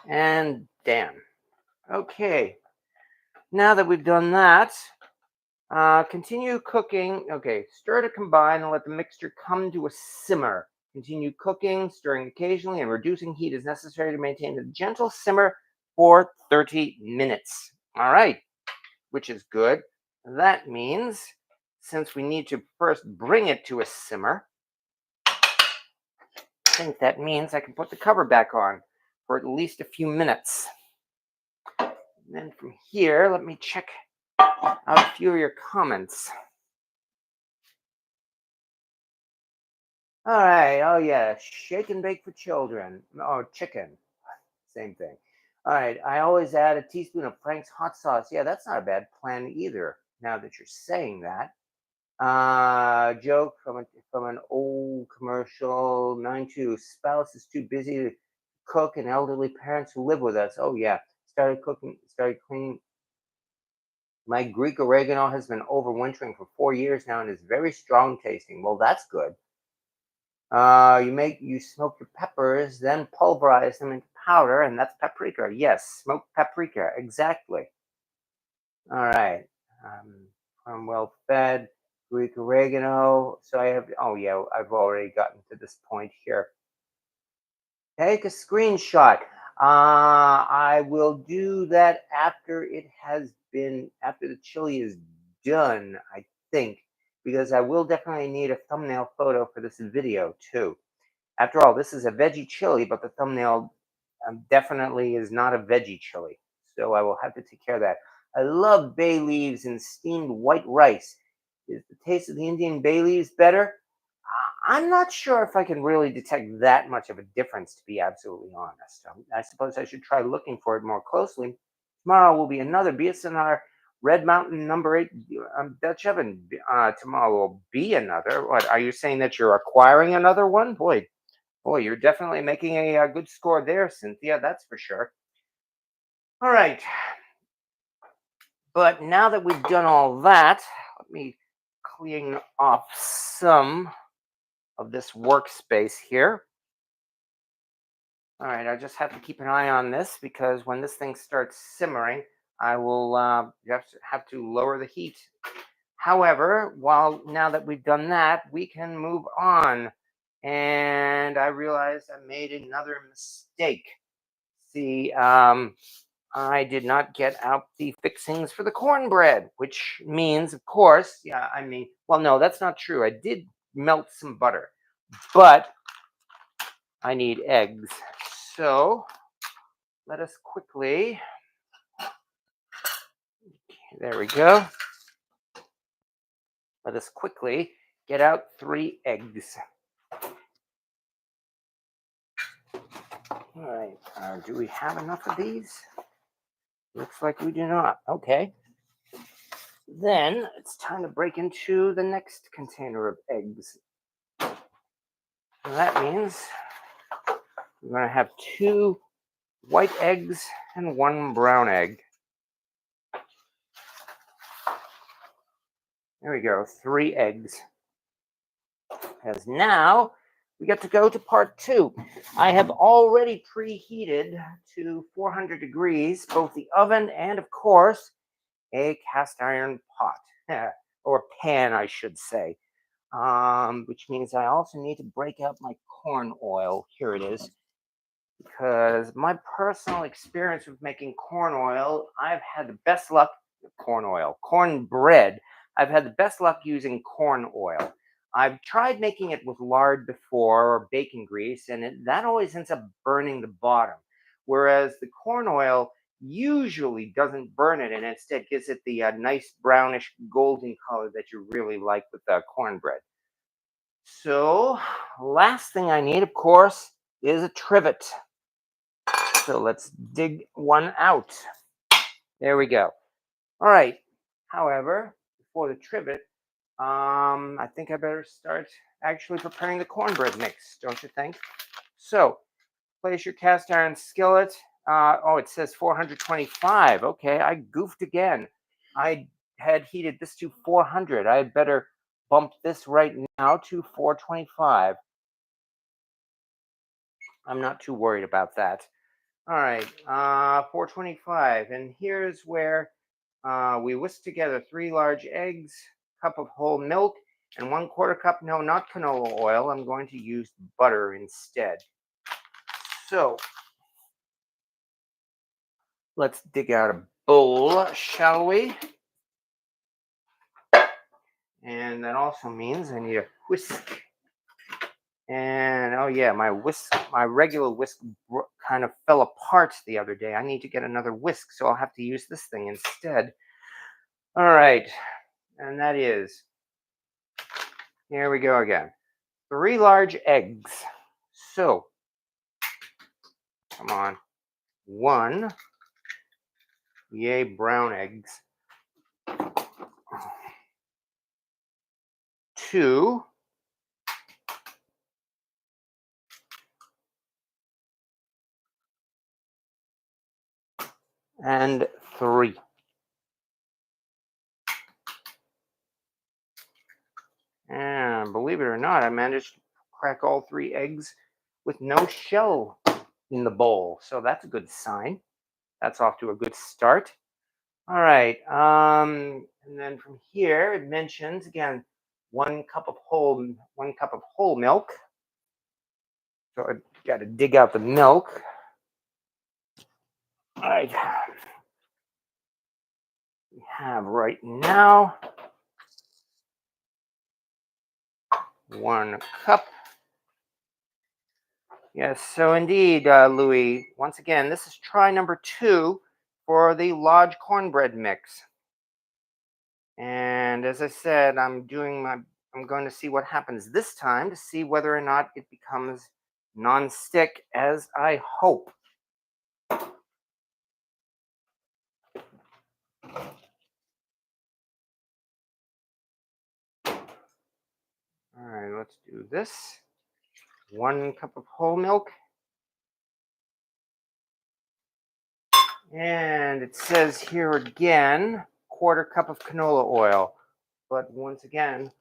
A: And damn. Okay. Now that we've done that, continue cooking. Okay, stir to combine and let the mixture come to a simmer. Continue cooking, stirring occasionally, and reducing heat as necessary to maintain a gentle simmer for 30 minutes. All right, which is good. That means since we need to first bring it to a simmer, I think that means I can put the cover back on for at least a few minutes. And then from here, let me check out a few of your comments. All right. Oh, yeah. Shake and bake for children. Oh, chicken. Same thing. All right. I always add a teaspoon of Frank's hot sauce. Yeah, that's not a bad plan either. Now that you're saying that. Joke from an old commercial. 9-2. Spouse is too busy to cook, and elderly parents who live with us. Oh yeah. Started cooking. Started cleaning. My Greek oregano has been overwintering for 4 years now and is very strong tasting. Well, that's good. You smoke your peppers, then pulverize them into powder, and that's paprika. Yes, smoked paprika, exactly. All right. I'm well fed. Greek oregano. So I have. Oh yeah, I've already gotten to this point here. Take a screenshot. I will do that after after the chili is done, I think, because I will definitely need a thumbnail photo for this video too. After all, this is a veggie chili, but the thumbnail definitely is not a veggie chili. So I will have to take care of that. I love bay leaves and steamed white rice. Is the taste of the Indian bay leaves better? I'm not sure if I can really detect that much of a difference, to be absolutely honest. I suppose I should try looking for it more closely. Tomorrow will be another BSNR Red Mountain number 8 Dutch oven. Tomorrow will be another. What are you saying that you're acquiring another one? Boy, you're definitely making a good score there, Cynthia. That's for sure. All right. But now that we've done all that, let me clean off some of this workspace here. All right, I just have to keep an eye on this because when this thing starts simmering, I will have to lower the heat. However, now that we've done that, we can move on. And I realized I made another mistake. See, I did not get out the fixings for the cornbread, which means, of course, well, no, that's not true. I did melt some butter, but I need eggs. So let us quickly, there we go. Let us quickly get out 3 eggs. All right, do we have enough of these? Looks like we do not. Okay. Then it's time to break into the next container of eggs. And that means we're going to have 2 white eggs and 1 brown egg. There we go, 3 eggs. Because now we get to go to part 2. I have already preheated to 400 degrees, both the oven and, of course, a cast iron pot, or pan, I should say. Which means I also need to break out my corn oil. Here it is. Because my personal experience with making corn oil, I've had the best luck, cornbread. I've had the best luck using corn oil. I've tried making it with lard before or bacon grease, and that always ends up burning the bottom. Whereas the corn oil usually doesn't burn it and instead gives it the nice brownish golden color that you really like with cornbread. So, last thing I need, of course, is a trivet. So let's dig one out. There we go. All right. However, before the trivet, I think I better start actually preparing the cornbread mix, don't you think? So place your cast iron skillet. It says 425. Okay, I goofed again. I had heated this to 400. I had better bump this right now to 425. I'm not too worried about that. All right, 425. And here's where we whisk together 3 large eggs, cup of whole milk, and 1/4 cup, no, not canola oil. I'm going to use butter instead. So let's dig out a bowl, shall we? And that also means I need a whisk. And oh yeah, my regular whisk kind of fell apart the other day. I need to get another whisk, so I'll have to use this thing instead. All right, and that is, here we go again. 3 large eggs. So, come on. 1, yay, brown eggs. 2, and 3. And believe it or not, I managed to crack all 3 eggs with no shell in the bowl. So that's a good sign. That's off to a good start. All right. And then from here, it mentions again 1 cup of whole milk. So I got to dig out the milk. All right. We have right now 1 cup. Yes, so indeed, Louis. Once again, this is try number 2 for the large cornbread mix. And as I said, I'm going to see what happens this time to see whether or not it becomes non-stick as I hope. All right, let's do this. 1 cup of whole milk. And it says here again, 1/4 cup of canola oil. But once again,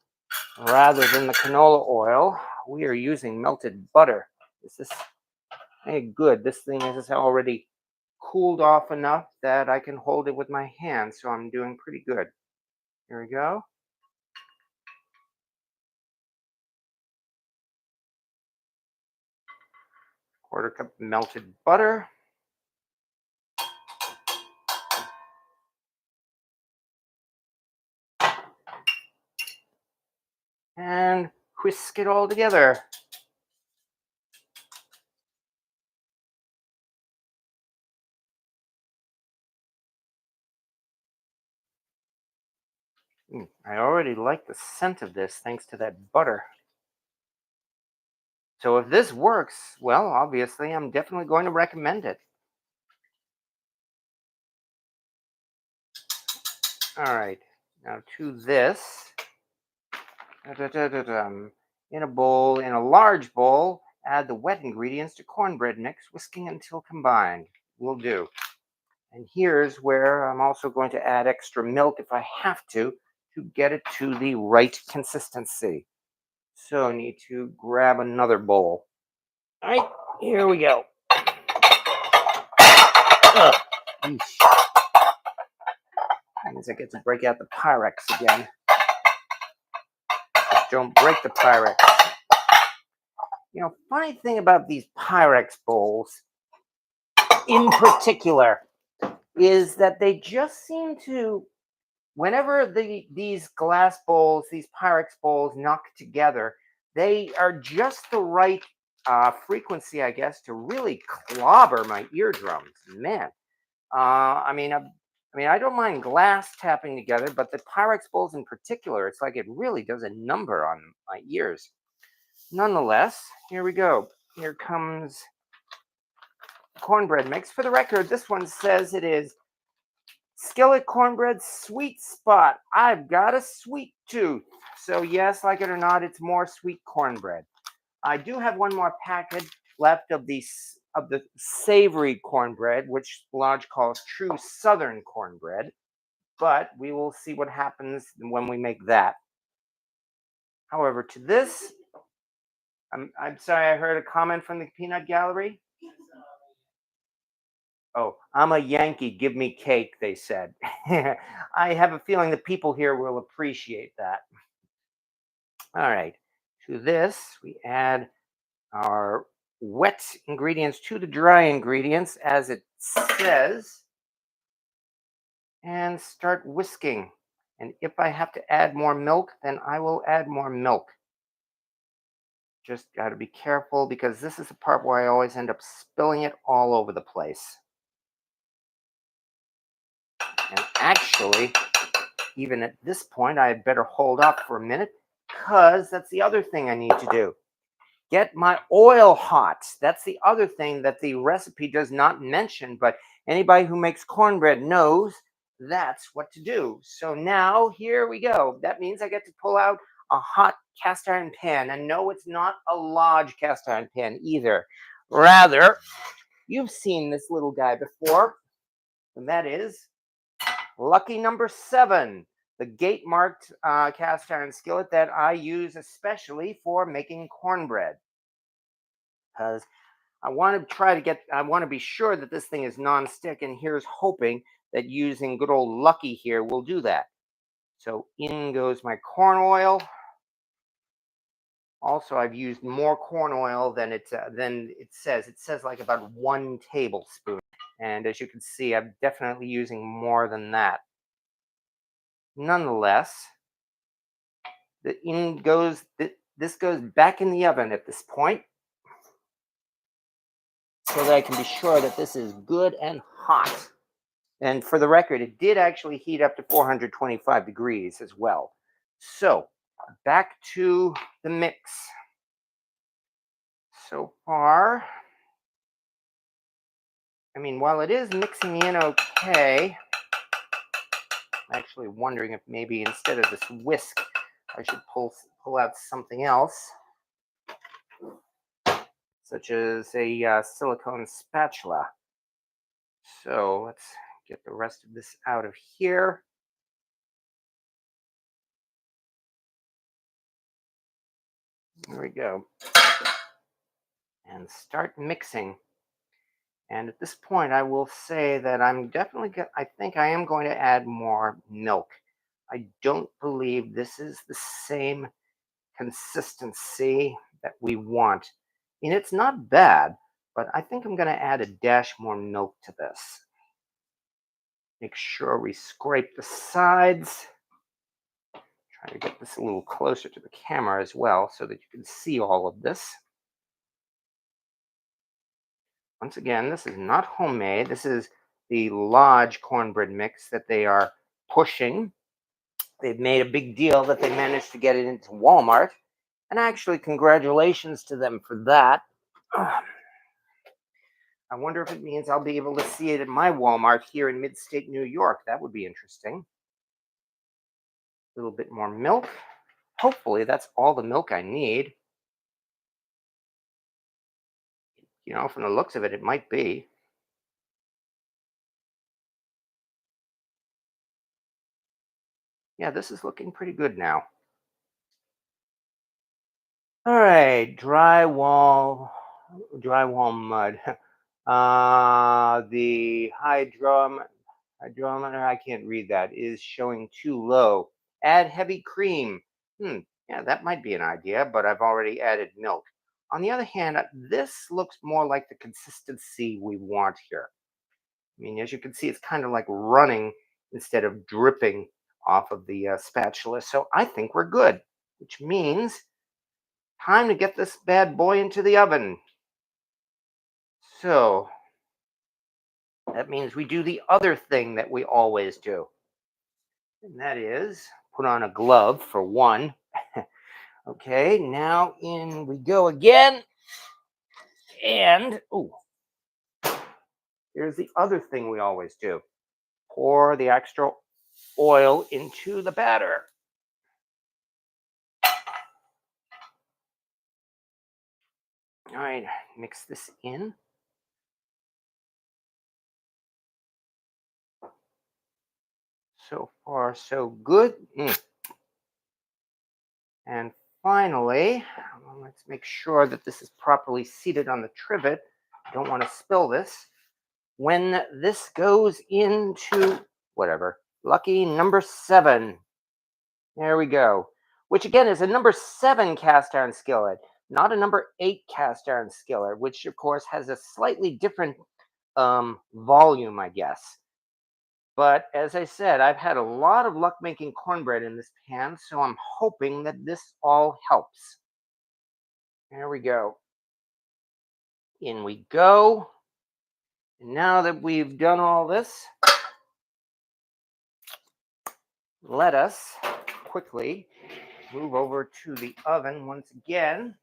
A: rather than the canola oil, we are using melted butter. This is good. This thing is already cooled off enough that I can hold it with my hand, so I'm doing pretty good. Here we go. Quarter cup melted butter. And whisk it all together. I already like the scent of this thanks to that butter. So if this works, well, obviously I'm definitely going to recommend it. All right, now to this, in a large bowl, add the wet ingredients to cornbread mix, whisking until combined. Will do. And here's where I'm also going to add extra milk if I have to get it to the right consistency. So I need to grab another bowl. All right, here we go. That means I get to break out the Pyrex again. Just don't break the Pyrex. You know, funny thing about these Pyrex bowls in particular is that they just seem to, whenever these glass bowls, these Pyrex bowls knock together, they are just the right frequency, I guess, to really clobber my eardrums. Man, I don't mind glass tapping together, but the Pyrex bowls in particular, it's like it really does a number on my ears. Nonetheless, here we go. Here comes cornbread mix. For the record, this one says it is skillet cornbread sweet spot. I've got a sweet tooth. So yes, like it or not, it's more sweet cornbread. I do have one more packet left of the savory cornbread, which Lodge calls true Southern cornbread. But we will see what happens when we make that. However, to this, I'm sorry, I heard a comment from the peanut gallery. Oh, I'm a Yankee. Give me cake, they said. I have a feeling the people here will appreciate that. All right. To this, we add our wet ingredients to the dry ingredients as it says and start whisking. And if I have to add more milk, then I will add more milk. Just got to be careful because this is the part where I always end up spilling it all over the place. And actually, even at this point, I had better hold off for a minute because that's the other thing I need to do. Get my oil hot. That's the other thing that the recipe does not mention, but anybody who makes cornbread knows that's what to do. So now here we go. That means I get to pull out a hot cast iron pan. And no, it's not a large cast iron pan either. Rather, you've seen this little guy before, and that is lucky number 7, the gate marked cast iron skillet that I use especially for making cornbread. Because I want to I want to be sure that this thing is non-stick, and here's hoping that using good old Lucky here will do that. So in goes my corn oil. Also, I've used more corn oil than it says. It says like about 1 tablespoon. And as you can see, I'm definitely using more than that. Nonetheless, this goes back in the oven at this point so that I can be sure that this is good and hot. And for the record, it did actually heat up to 425 degrees as well. So back to the mix. So far, I mean, while it is mixing in okay, I'm actually wondering if maybe instead of this whisk, I should pull out something else, such as a silicone spatula. So let's get the rest of this out of here. There we go. And start mixing. And at this point, I will say that I think I am going to add more milk. I don't believe this is the same consistency that we want. I mean, it's not bad, but I think I'm going to add a dash more milk to this. Make sure we scrape the sides. Try to get this a little closer to the camera as well so that you can see all of this. Once again, this is not homemade. This is the Lodge cornbread mix that they are pushing. They've made a big deal that they managed to get it into Walmart. And actually, congratulations to them for that. I wonder if it means I'll be able to see it at my Walmart here in mid-state New York. That would be interesting. A little bit more milk. Hopefully, that's all the milk I need. You know, from the looks of it, it might be. Yeah, this is looking pretty good now. All right, drywall mud. The hydrometer, I can't read that, is showing too low. Add heavy cream. Yeah, that might be an idea, but I've already added milk. On the other hand, this looks more like the consistency we want here. I mean, as you can see, it's kind of like running instead of dripping off of the spatula. So I think we're good, which means time to get this bad boy into the oven. So that means we do the other thing that we always do. And that is put on a glove for one. Okay, now in we go again. And here's the other thing we always do. Pour the extra oil into the batter. All right, mix this in. So far, so good. And finally, well, let's make sure that this is properly seated on the trivet. I don't want to spill this. When this goes into whatever, lucky number 7. There we go. Which again is a number 7 cast iron skillet, not a number 8 cast iron skillet, which of course has a slightly different volume, I guess. But as I said, I've had a lot of luck making cornbread in this pan, so I'm hoping that this all helps. There we go. In we go. And now that we've done all this, let us quickly move over to the oven once again.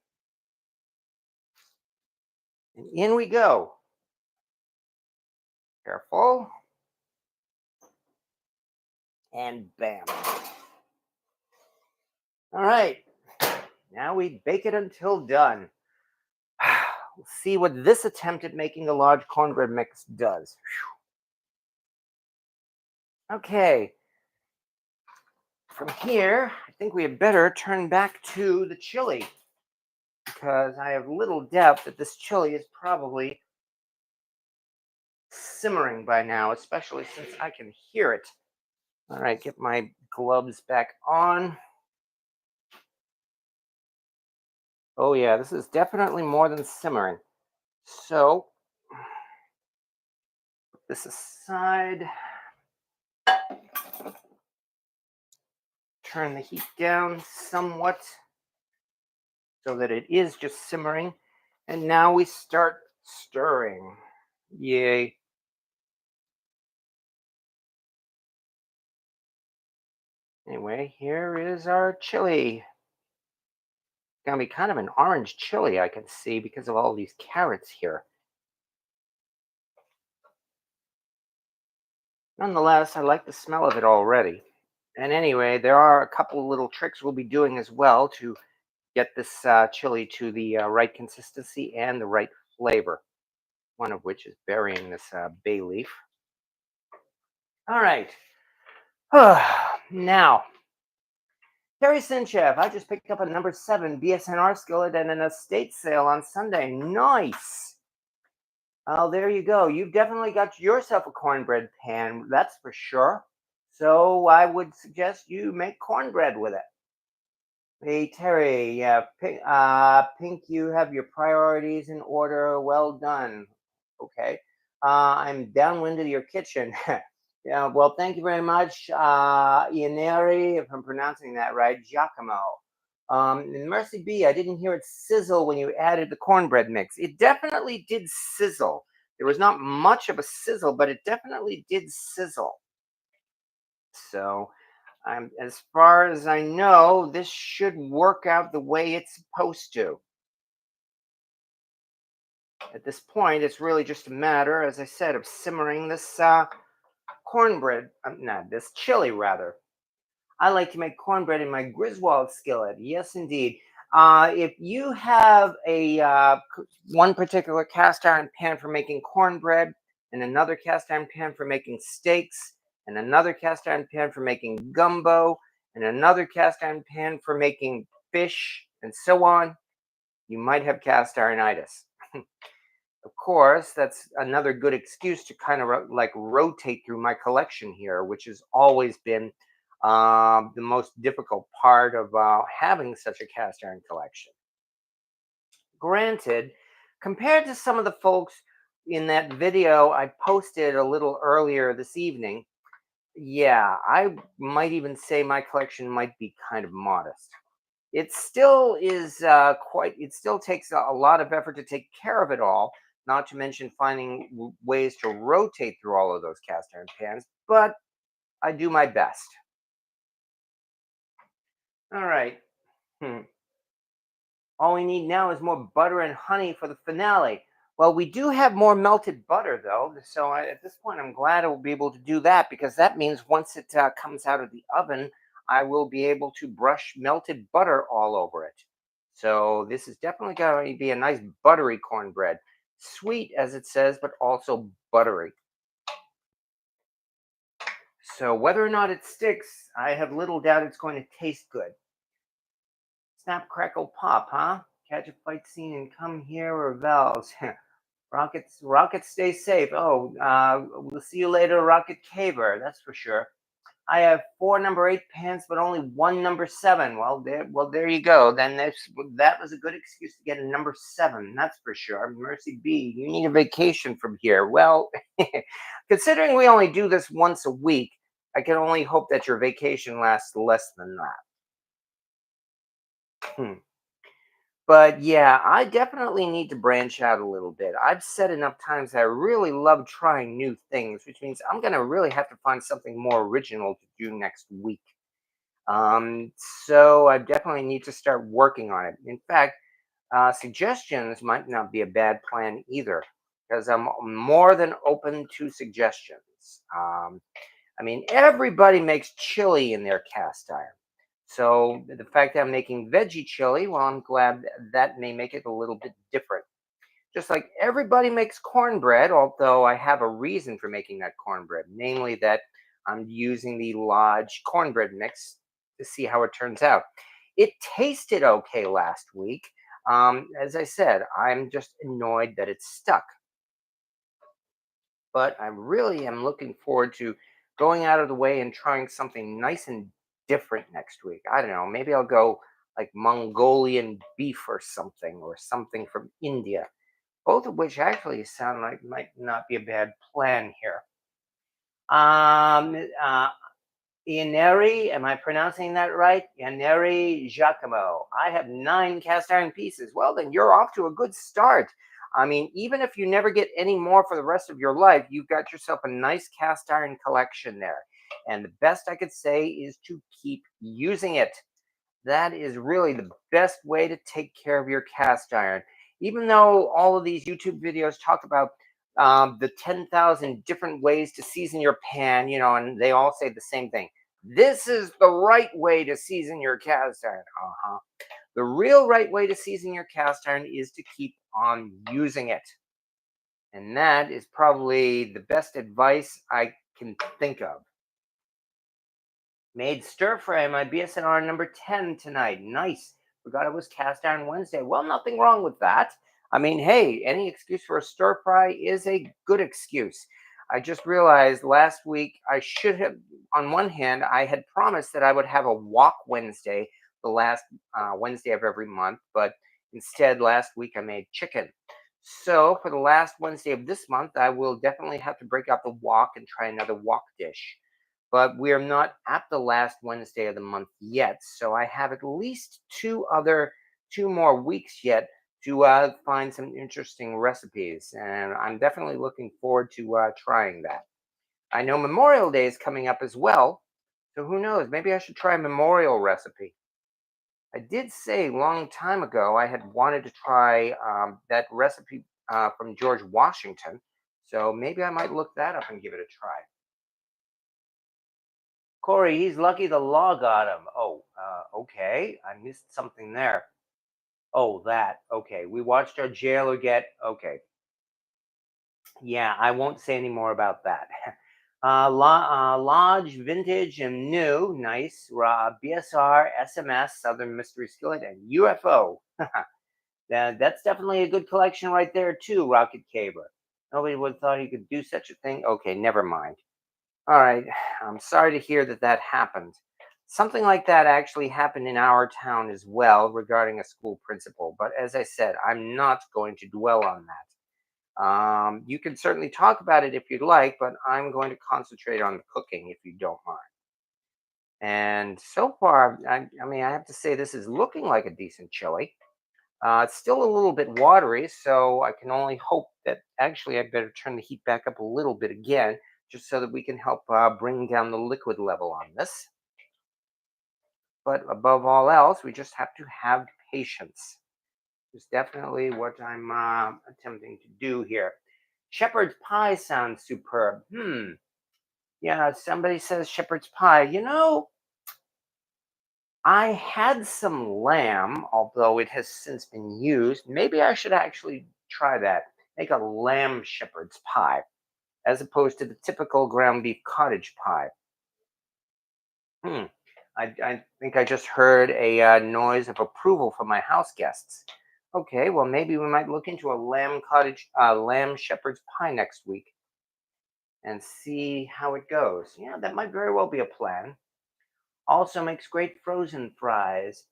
A: And in we go. Careful. And bam. All right. Now we bake it until done. We'll see what this attempt at making a large cornbread mix does. Okay. From here, I think we had better turn back to the chili, because I have little doubt that this chili is probably simmering by now, especially since I can hear it. All right, get my gloves back on. Oh yeah, this is definitely more than simmering. So, put this aside. Turn the heat down somewhat so that it is just simmering. And now we start stirring. Yay. Anyway, here is our chili. It's gonna be kind of an orange chili, I can see, because of all these carrots here. Nonetheless, I like the smell of it already. And anyway, there are a couple of little tricks we'll be doing as well to get this chili to the right consistency and the right flavor. One of which is burying this bay leaf. All right. Now, Terry Sinchev, I just picked up a number 7 BSNR skillet at an estate sale on Sunday. Nice. Oh, there you go. You've definitely got yourself a cornbread pan, that's for sure. So I would suggest you make cornbread with it. Hey, Terry, yeah, Pink, you have your priorities in order. Well done. Okay. I'm downwind of your kitchen. Yeah, well, thank you very much, Ianeri, if I'm pronouncing that right, Giacomo. And Mercy B, I didn't hear it sizzle when you added the cornbread mix. It definitely did sizzle. There was not much of a sizzle, but it definitely did sizzle. So, as far as I know, this should work out the way it's supposed to. At this point, it's really just a matter, as I said, of simmering this cornbread, not this chili rather. I like to make cornbread in my Griswold skillet. Yes, indeed. If you have a one particular cast iron pan for making cornbread, and another cast iron pan for making steaks, and another cast iron pan for making gumbo, and another cast iron pan for making fish, and so on, you might have cast ironitis. Of course, that's another good excuse to kind of like rotate through my collection here, which has always been the most difficult part of having such a cast iron collection. Granted, compared to some of the folks in that video I posted a little earlier this evening, yeah, I might even say my collection might be kind of modest. It still is it still takes a lot of effort to take care of it all, not to mention finding ways to rotate through all of those cast iron pans, but I do my best. All right. All we need now is more butter and honey for the finale. Well, we do have more melted butter, though. So at this point, I'm glad I will be able to do that, because that means once it comes out of the oven, I will be able to brush melted butter all over it. So this is definitely going to be a nice buttery cornbread. Sweet, as it says, but also buttery. So whether or not it sticks, I have little doubt it's going to taste good. Snap, crackle, pop, huh? Catch a fight scene and come here or Valves. Rockets, stay safe. Oh, we'll see you later, Rocket Caver. That's for sure. I have 4 number 8 pants, but only 1 number 7. Well, there you go. Then that was a good excuse to get a number 7. That's for sure. Mercy B, you need a vacation from here. Well, considering we only do this once a week, I can only hope that your vacation lasts less than that. Hmm. But yeah, I definitely need to branch out a little bit. I've said enough times that I really love trying new things, which means I'm going to really have to find something more original to do next week. Um, so I definitely need to start working on it. In fact, suggestions might not be a bad plan either, because I'm more than open to suggestions. I mean, everybody makes chili in their cast iron. So the fact that I'm making veggie chili, well, I'm glad that may make it a little bit different. Just like everybody makes cornbread, although I have a reason for making that cornbread, namely that I'm using the Lodge cornbread mix to see how it turns out. It tasted okay last week. As I said, I'm just annoyed that it's stuck, but I really am looking forward to going out of the way and trying something nice and different next week. I don't know, maybe I'll go like Mongolian beef or something from India, both of which actually sound like might not be a bad plan here. Um, uh, Ianeri, am I pronouncing that right? Ianeri Giacomo. I have 9 cast iron pieces. Well, then you're off to a good start. I mean, even if you never get any more for the rest of your life, you've got yourself a nice cast iron collection there. And the best I could say is to keep using it. That is really the best way to take care of your cast iron. Even though all of these YouTube videos talk about the 10,000 different ways to season your pan, and they all say the same thing. This is the right way to season your cast iron. Uh-huh. The real right way to season your cast iron is to keep on using it. And that is probably the best advice I can think of. Made stir fry my BSNR number 10 tonight. Nice. Forgot it was cast iron Wednesday. Well, nothing wrong with that. I mean, hey, any excuse for a stir fry is a good excuse. I just realized last week I should have, on one hand, I had promised that I would have a walk Wednesday, the last Wednesday of every month, but instead last week I made chicken. So for the last Wednesday of this month, I will definitely have to break out the wok and try another wok dish, but we are not at the last Wednesday of the month yet. So I have at least 2 more weeks yet to find some interesting recipes, and I'm definitely looking forward to trying that. I know Memorial Day is coming up as well, so who knows? Maybe I should try a memorial recipe. I did say a long time ago I had wanted to try that recipe from George Washington, so maybe I might look that up and give it a try. Corey, he's lucky the law got him. Oh, okay. I missed something there. Oh, that. Okay. We watched our jailer get. Okay. Yeah, I won't say any more about that. Lodge, vintage, and new. Nice. BSR, SMS, Southern Mystery Skillet, and UFO. That's definitely a good collection right there, too, Rocket Caber. Nobody would have thought he could do such a thing. Okay, never mind. All right. I'm sorry to hear that that happened. Something like that actually happened in our town as well regarding a school principal. But as I said, I'm not going to dwell on that. You can certainly talk about it if you'd like, but I'm going to concentrate on the cooking if you don't mind. And so far, I mean, I have to say this is looking like a decent chili. It's still a little bit watery, so I can only hope that actually I better turn the heat back up a little bit again, just so that we can help bring down the liquid level on this. But above all else, we just have to have patience. Is definitely what I'm attempting to do here. Shepherd's pie sounds superb. Yeah, somebody says shepherd's pie. I had some lamb, although it has since been used. Maybe I should actually try that. Make a lamb shepherd's pie, as opposed to the typical ground beef cottage pie. Hmm. I think I just heard a noise of approval from my house guests. Okay, well, maybe we might look into a lamb shepherd's pie next week and see how it goes. Yeah, that might very well be a plan. Also makes great frozen fries.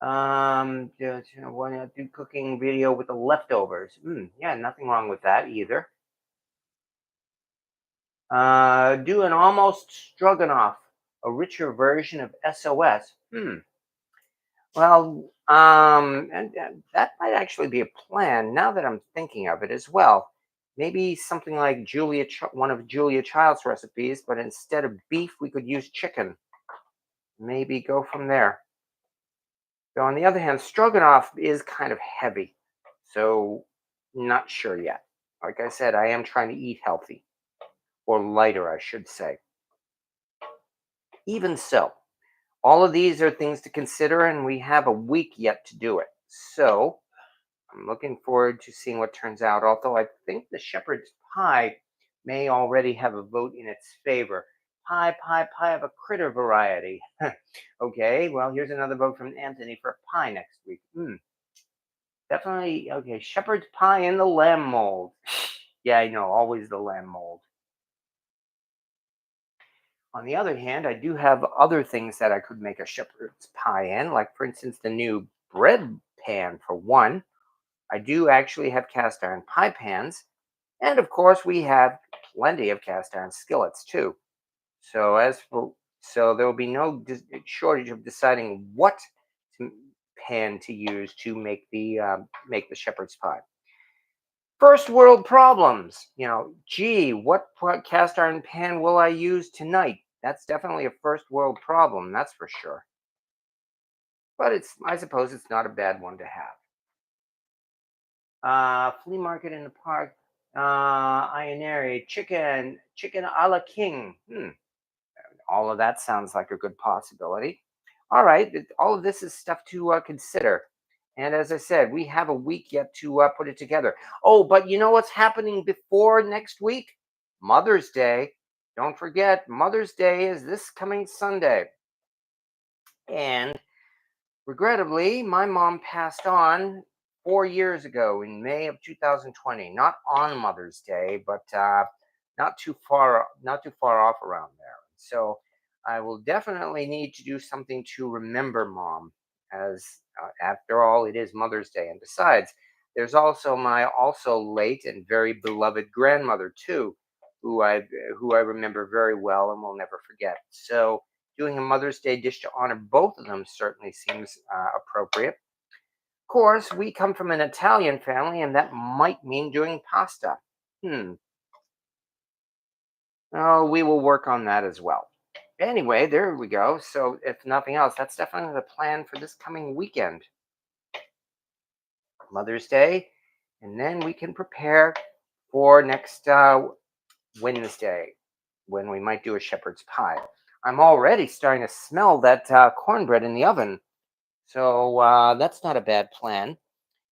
A: Want to do cooking video with the leftovers. Yeah, nothing wrong with that either. Do an almost stroganoff, a richer version of SOS. Well, and that might actually be a plan now that I'm thinking of it as well. Maybe something like one of Julia Child's recipes, but instead of beef, we could use chicken. Maybe go from there. So on the other hand, stroganoff is kind of heavy, so not sure yet. Like I said, I am trying to eat healthy, or lighter, I should say. Even so, all of these are things to consider, and we have a week yet to do it. So I'm looking forward to seeing what turns out, although I think the shepherd's pie may already have a vote in its favor. Pie, pie, pie of a critter variety. Okay, well, here's another vote from Anthony for pie next week. Definitely, okay, shepherd's pie in the lamb mold. Yeah, I know, always the lamb mold. On the other hand, I do have other things that I could make a shepherd's pie in, like, for instance, the new bread pan, for one. I do actually have cast iron pie pans. And of course, we have plenty of cast iron skillets too. So so there will be no shortage of deciding what to, pan to use to make the shepherd's pie. First world problems. Gee, what cast iron pan will I use tonight? That's definitely a first world problem, that's for sure. But I suppose it's not a bad one to have. Flea market in the park. Ionary chicken a la king. All of that sounds like a good possibility. All right, all of this is stuff to consider. And as I said, we have a week yet to put it together. Oh, but you know what's happening before next week? Mother's Day. Don't forget, Mother's Day is this coming Sunday. And regrettably, my mom passed on 4 years ago in May of 2020. Not on Mother's Day, but not too far off around there. So I will definitely need to do something to remember Mom, as after all, it is Mother's Day. And besides, there's also my also late and very beloved grandmother too, who I who I remember very well and will never forget. So doing a Mother's Day dish to honor both of them certainly seems appropriate. Of course, we come from an Italian family, and that might mean doing pasta. Hmm. Oh, we will work on that as well. Anyway, there we go. So, if nothing else, that's definitely the plan for this coming weekend. Mother's Day, and then we can prepare for next Wednesday when we might do a shepherd's pie. I'm already starting to smell that cornbread in the oven. So that's not a bad plan.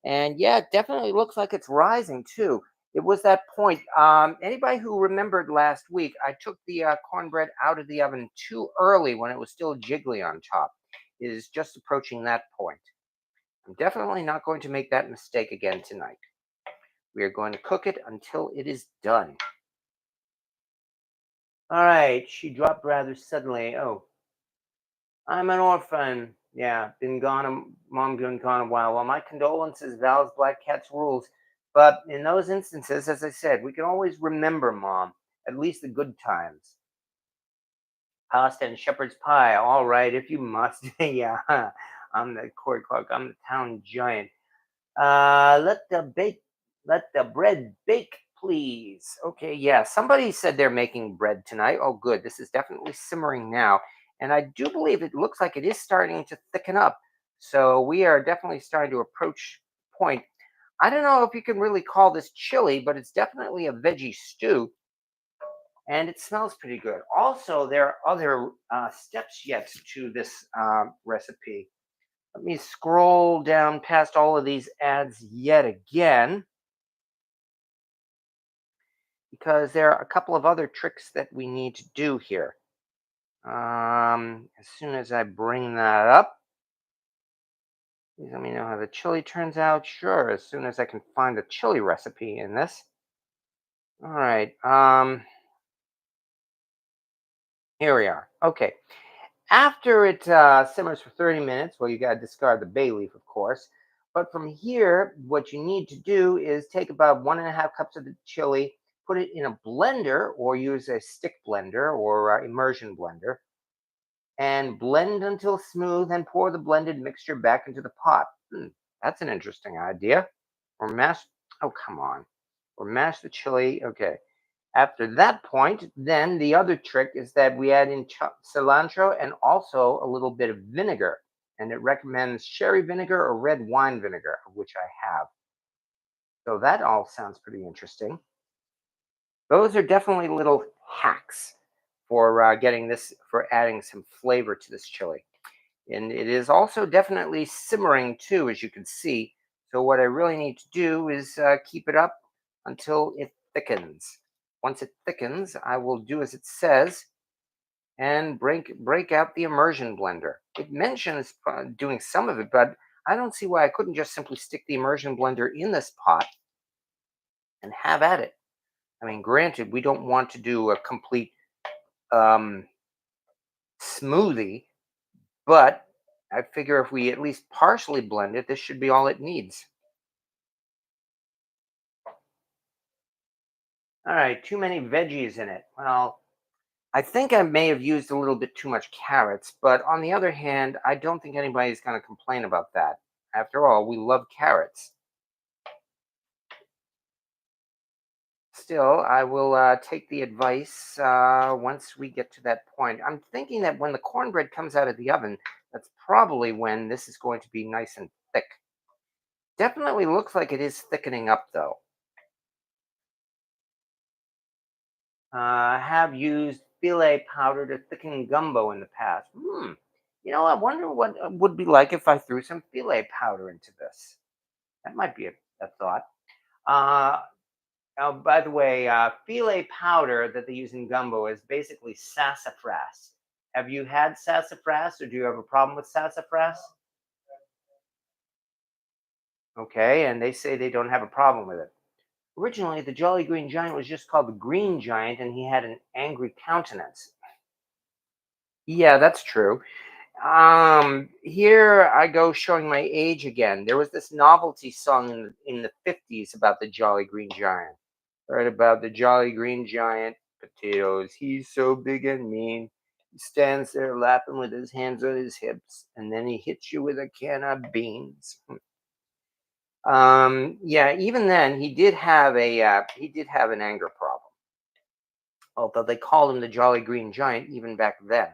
A: And yeah, it definitely looks like it's rising too. It was that point. Anybody who remembered last week, I took the cornbread out of the oven too early when it was still jiggly on top. It is just approaching that point. I'm definitely not going to make that mistake again tonight. We are going to cook it until it is done. All right, she dropped rather suddenly. Oh, I'm an orphan. Yeah, mom been gone a while. Well, my condolences, Val's Black Cat's rules. But in those instances, as I said, we can always remember mom, at least the good times. Pasta and shepherd's pie. All right, if you must. Yeah, I'm the Corey Clark. I'm the town giant. Let the bread bake, please. Okay, yeah. Somebody said they're making bread tonight. Oh, good. This is definitely simmering now, and I do believe it looks like it is starting to thicken up. So we are definitely starting to approach point. I don't know if you can really call this chili, but it's definitely a veggie stew, and it smells pretty good. Also, there are other steps yet to this recipe. Let me scroll down past all of these ads yet again, because there are a couple of other tricks that we need to do here. As soon as I bring that up, please let me know how the chili turns out. Sure, as soon as I can find a chili recipe in this. All right. Here we are. Okay. After it simmers for 30 minutes, well, you got to discard the bay leaf, of course. But from here, what you need to do is take about 1.5 cups of the chili, put it in a blender or use a stick blender or immersion blender, and blend until smooth and pour the blended mixture back into the pot. That's an interesting idea. Or mash, oh, come on. Or mash the chili. Okay. After that point, then the other trick is that we add in cilantro and also a little bit of vinegar. And it recommends sherry vinegar or red wine vinegar, of which I have. So that all sounds pretty interesting. Those are definitely little hacks for for adding some flavor to this chili. And it is also definitely simmering too, as you can see. So what I really need to do is keep it up until it thickens. Once it thickens, I will do as it says and break out the immersion blender. It mentions doing some of it, but I don't see why I couldn't just simply stick the immersion blender in this pot and have at it. I mean, granted, we don't want to do a complete um, smoothie, but I figure if we at least partially blend it, this should be all it needs. All right, too many veggies in it. Well, I think I may have used a little bit too much carrots, but on the other hand, I don't think anybody's going to complain about that. After all, we love carrots. Still, I will take the advice once we get to that point. I'm thinking that when the cornbread comes out of the oven, that's probably when this is going to be nice and thick. Definitely looks like it is thickening up, though. Have used filet powder to thicken gumbo in the past. I wonder what it would be like if I threw some filet powder into this. That might be a thought. Uh, by the way, filet powder that they use in gumbo is basically sassafras. Have you had sassafras, or do you have a problem with sassafras? Okay, and they say they don't have a problem with it. Originally, the Jolly Green Giant was just called the Green Giant, and he had an angry countenance. Yeah, that's true. Here I go showing my age again. There was this novelty song in the 50s about the Jolly Green Giant. Right about the Jolly Green Giant, potatoes. He's so big and mean. He stands there laughing with his hands on his hips, and then he hits you with a can of beans. Yeah, even then he did have an anger problem. Although they called him the Jolly Green Giant even back then.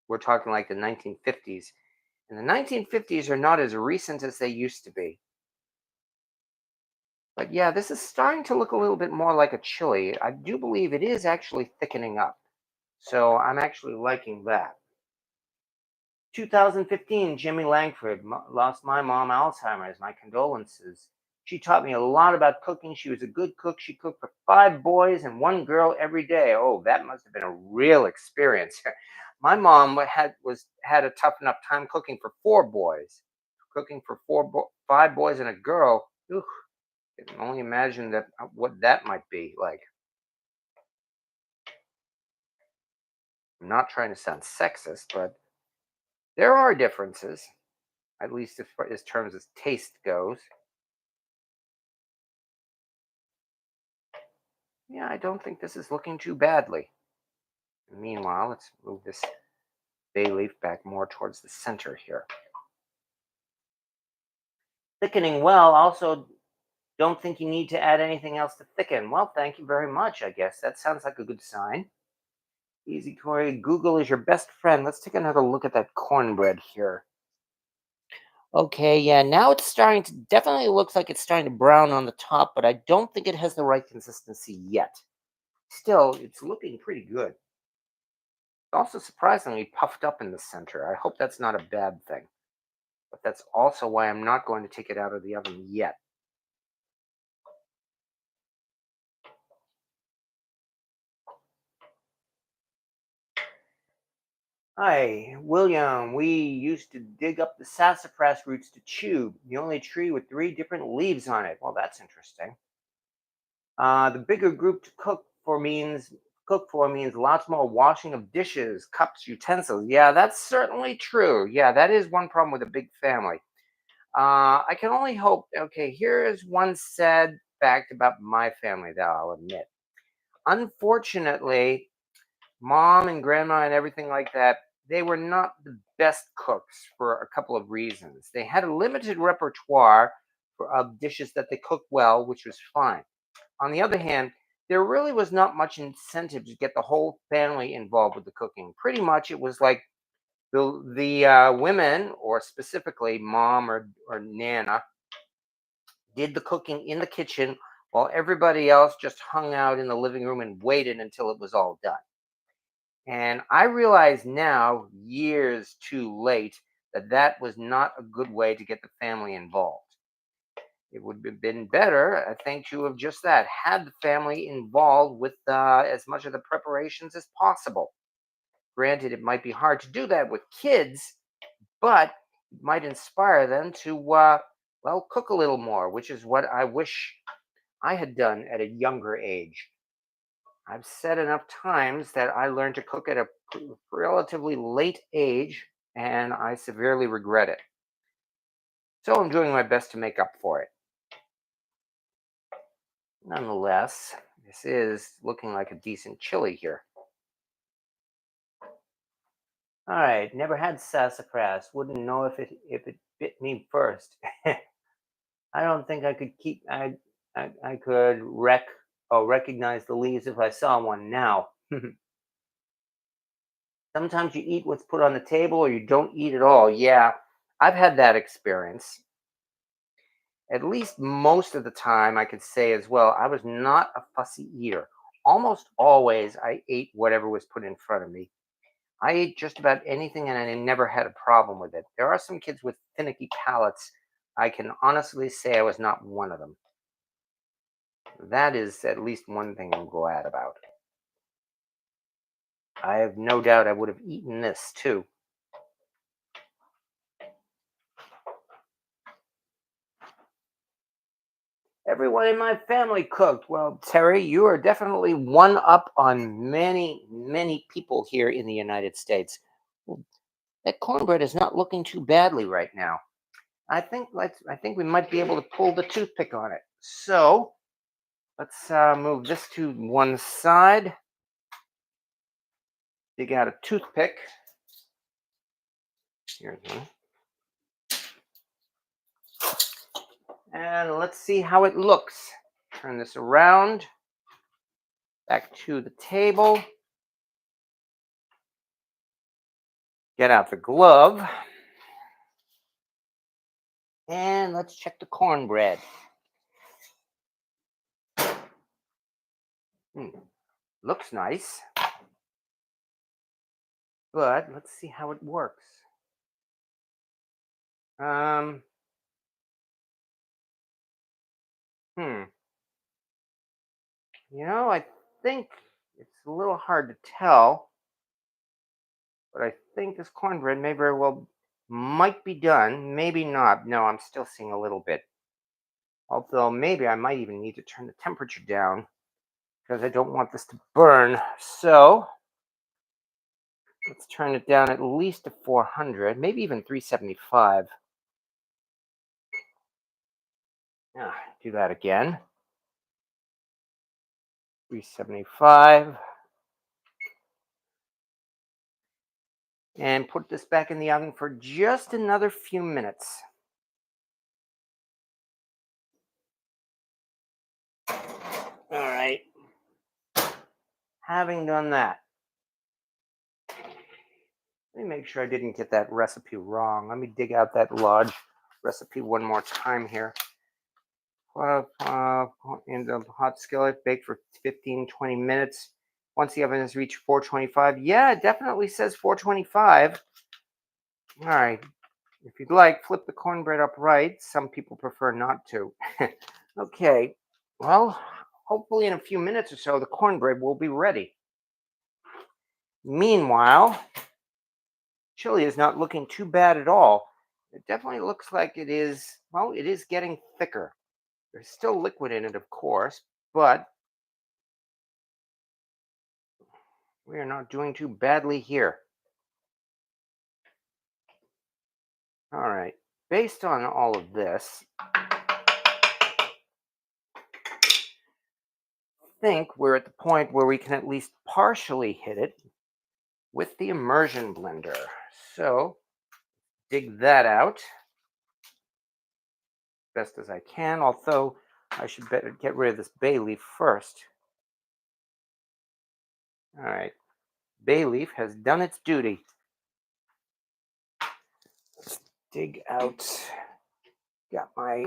A: We're talking like the 1950s. And the 1950s are not as recent as they used to be. But yeah, this is starting to look a little bit more like a chili. I do believe it is actually thickening up. So I'm actually liking that. 2015, Jimmy Langford lost my mom Alzheimer's. My condolences. She taught me a lot about cooking. She was a good cook. She cooked for 5 boys and 1 girl every day. Oh, that must have been a real experience. My mom had a tough enough time cooking for 4 boys. Cooking for 5 boys and a girl. Ooh, I can only imagine that what that might be like. I'm not trying to sound sexist, but there are differences, at least as far as terms as taste goes. Yeah, I don't think this is looking too badly. Meanwhile, let's move this bay leaf back more towards the center here. Thickening well. Also, don't think you need to add anything else to thicken. Well, thank you very much, I guess. That sounds like a good sign. Easy Corey, Google is your best friend. Let's take another look at that cornbread here. Okay, yeah, now it's starting to definitely looks like it's starting to brown on the top, but I don't think it has the right consistency yet. Still, it's looking pretty good. Also surprisingly puffed up in the center. I hope that's not a bad thing. But that's also why I'm not going to take it out of the oven yet. Hi, William. We used to dig up the sassafras roots to chew, the only tree with three different leaves on it. Well, that's interesting. The bigger group to cook for means lots more washing of dishes, cups, utensils. Yeah, that's certainly true. Yeah, that is one problem with a big family. I can only hope. Okay, here is one sad fact about my family that I'll admit. Unfortunately, mom and grandma and everything like that, they were not the best cooks for a couple of reasons. They had a limited repertoire of dishes that they cooked well, which was fine. On the other hand, there really was not much incentive to get the whole family involved with the cooking. Pretty much, it was like the women, or specifically mom or nana, did the cooking in the kitchen while everybody else just hung out in the living room and waited until it was all done. And I realize now, years too late, that that was not a good way to get the family involved. It would have been better, I think, to have just that, had the family involved with as much of the preparations as possible. Granted, it might be hard to do that with kids, but it might inspire them to, well, cook a little more, which is what I wish I had done at a younger age. I've said enough times that I learned to cook at a relatively late age, and I severely regret it. So I'm doing my best to make up for it. Nonetheless, this is looking like a decent chili here. All right, never had sassafras. Wouldn't know if it bit me first. I don't think I could keep. I could recognize the leaves if I saw one now. Sometimes you eat what's put on the table, or you don't eat at all. Yeah, I've had that experience. At least most of the time, I could say as well, I was not a fussy eater. Almost always, I ate whatever was put in front of me. I ate just about anything, and I never had a problem with it. There are some kids with finicky palates. I can honestly say I was not one of them. That is at least one thing I'm glad about. I have no doubt I would have eaten this too. Everyone in my family cooked. Well, Terry, you are definitely one up on many, many people here in the United States. Well, that cornbread is not looking too badly right now. I think we might be able to pull the toothpick on it. So let's move this to one side. Dig out a toothpick. Here's one. And let's see how it looks. Turn this around. Back to the table. Get out the glove. And let's check the cornbread. Hmm, looks nice, but let's see how it works. Um, hmm. I think it's a little hard to tell, but I think this cornbread may very well might be done, maybe not. No, I'm still seeing a little bit. Although maybe I might even need to turn the temperature down because I don't want this to burn. So let's turn it down at least to 400, maybe even 375. Do that again. 375. And put this back in the oven for just another few minutes. All right. Having done that, let me make sure I didn't get that recipe wrong. Let me dig out that large recipe one more time here. In the hot skillet, bake for 15-20 minutes. Once the oven has reached 425, yeah, it definitely says 425. All right. If you'd like, flip the cornbread upright. Some people prefer not to. Okay. Well, hopefully in a few minutes or so, the cornbread will be ready. Meanwhile, chili is not looking too bad at all. It definitely looks like it is, well, it is getting thicker. There's still liquid in it, of course, but we are not doing too badly here. All right. Based on all of this, I think we're at the point where we can at least partially hit it with the immersion blender. So dig that out best as I can, although I should better get rid of this bay leaf first. All right. Bay leaf has done its duty. Let's dig out. Got my,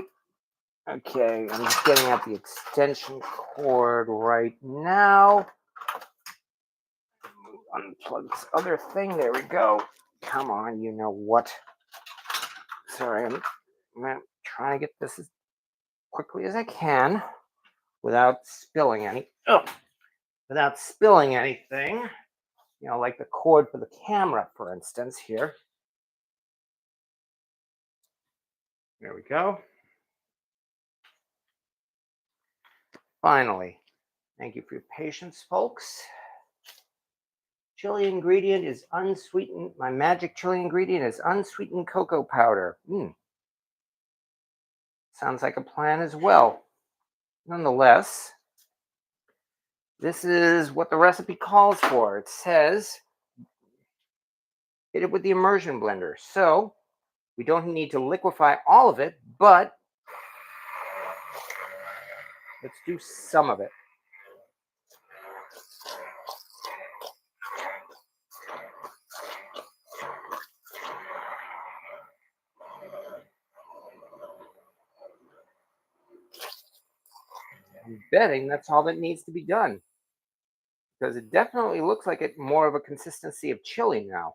A: okay, I'm just getting out the extension cord right now. Unplug this other thing. There we go. Come on, you know what? Sorry, I'm trying to get this as quickly as I can without spilling without spilling anything. You know, like the cord for the camera, for instance, here. There we go. Finally, thank you for your patience, folks. Chili ingredient is unsweetened. My magic chili ingredient is unsweetened cocoa powder. Sounds like a plan as well. Nonetheless, this is what the recipe calls for. It says hit it with the immersion blender. So we don't need to liquefy all of it, but let's do some of it. I'm betting that's all that needs to be done because it definitely looks like it more of a consistency of chili now.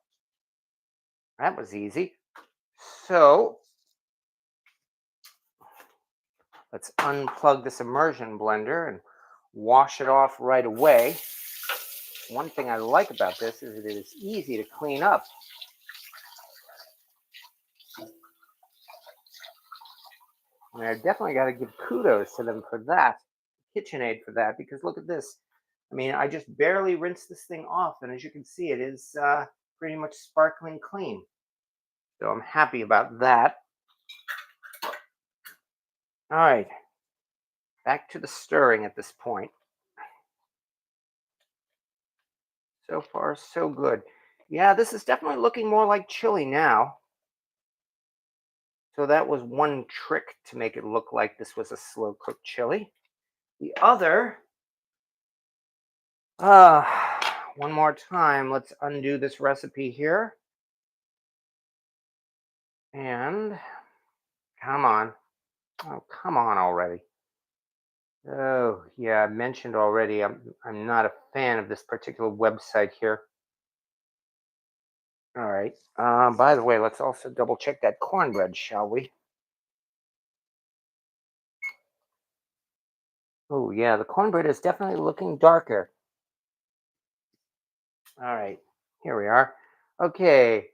A: That was easy. So let's unplug this immersion blender and wash it off right away. One thing I like about this is it is easy to clean up. And I definitely got to give kudos to them for that, KitchenAid for that, because look at this. I mean, I just barely rinsed this thing off, and as you can see, it is pretty much sparkling clean. So I'm happy about that. All right, back to the stirring at this point. So far, so good. Yeah, this is definitely looking more like chili now. So that was one trick to make it look like this was a slow cooked chili. The other, one more time, let's undo this recipe here. And come on. Oh, come on already. Oh, yeah, I mentioned already I'm not a fan of this particular website here. All right. By the way, let's also double check that cornbread, shall we? Oh, yeah, the cornbread is definitely looking darker. All right, here we are. Okay,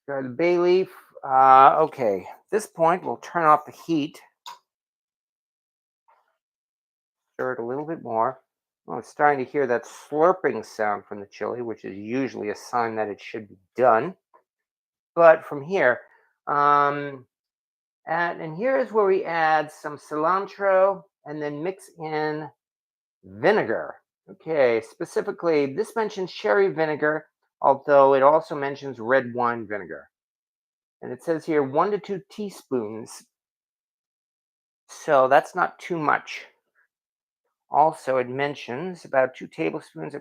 A: got the bay leaf. Okay, at this point, we'll turn off the heat. Stir it a little bit more. Oh, I'm starting to hear that slurping sound from the chili, which is usually a sign that it should be done. But from here, and here is where we add some cilantro and then mix in vinegar. Okay, specifically, this mentions sherry vinegar, although it also mentions red wine vinegar. And it says here 1 to 2 teaspoons. So that's not too much. Also, it mentions about 2 tablespoons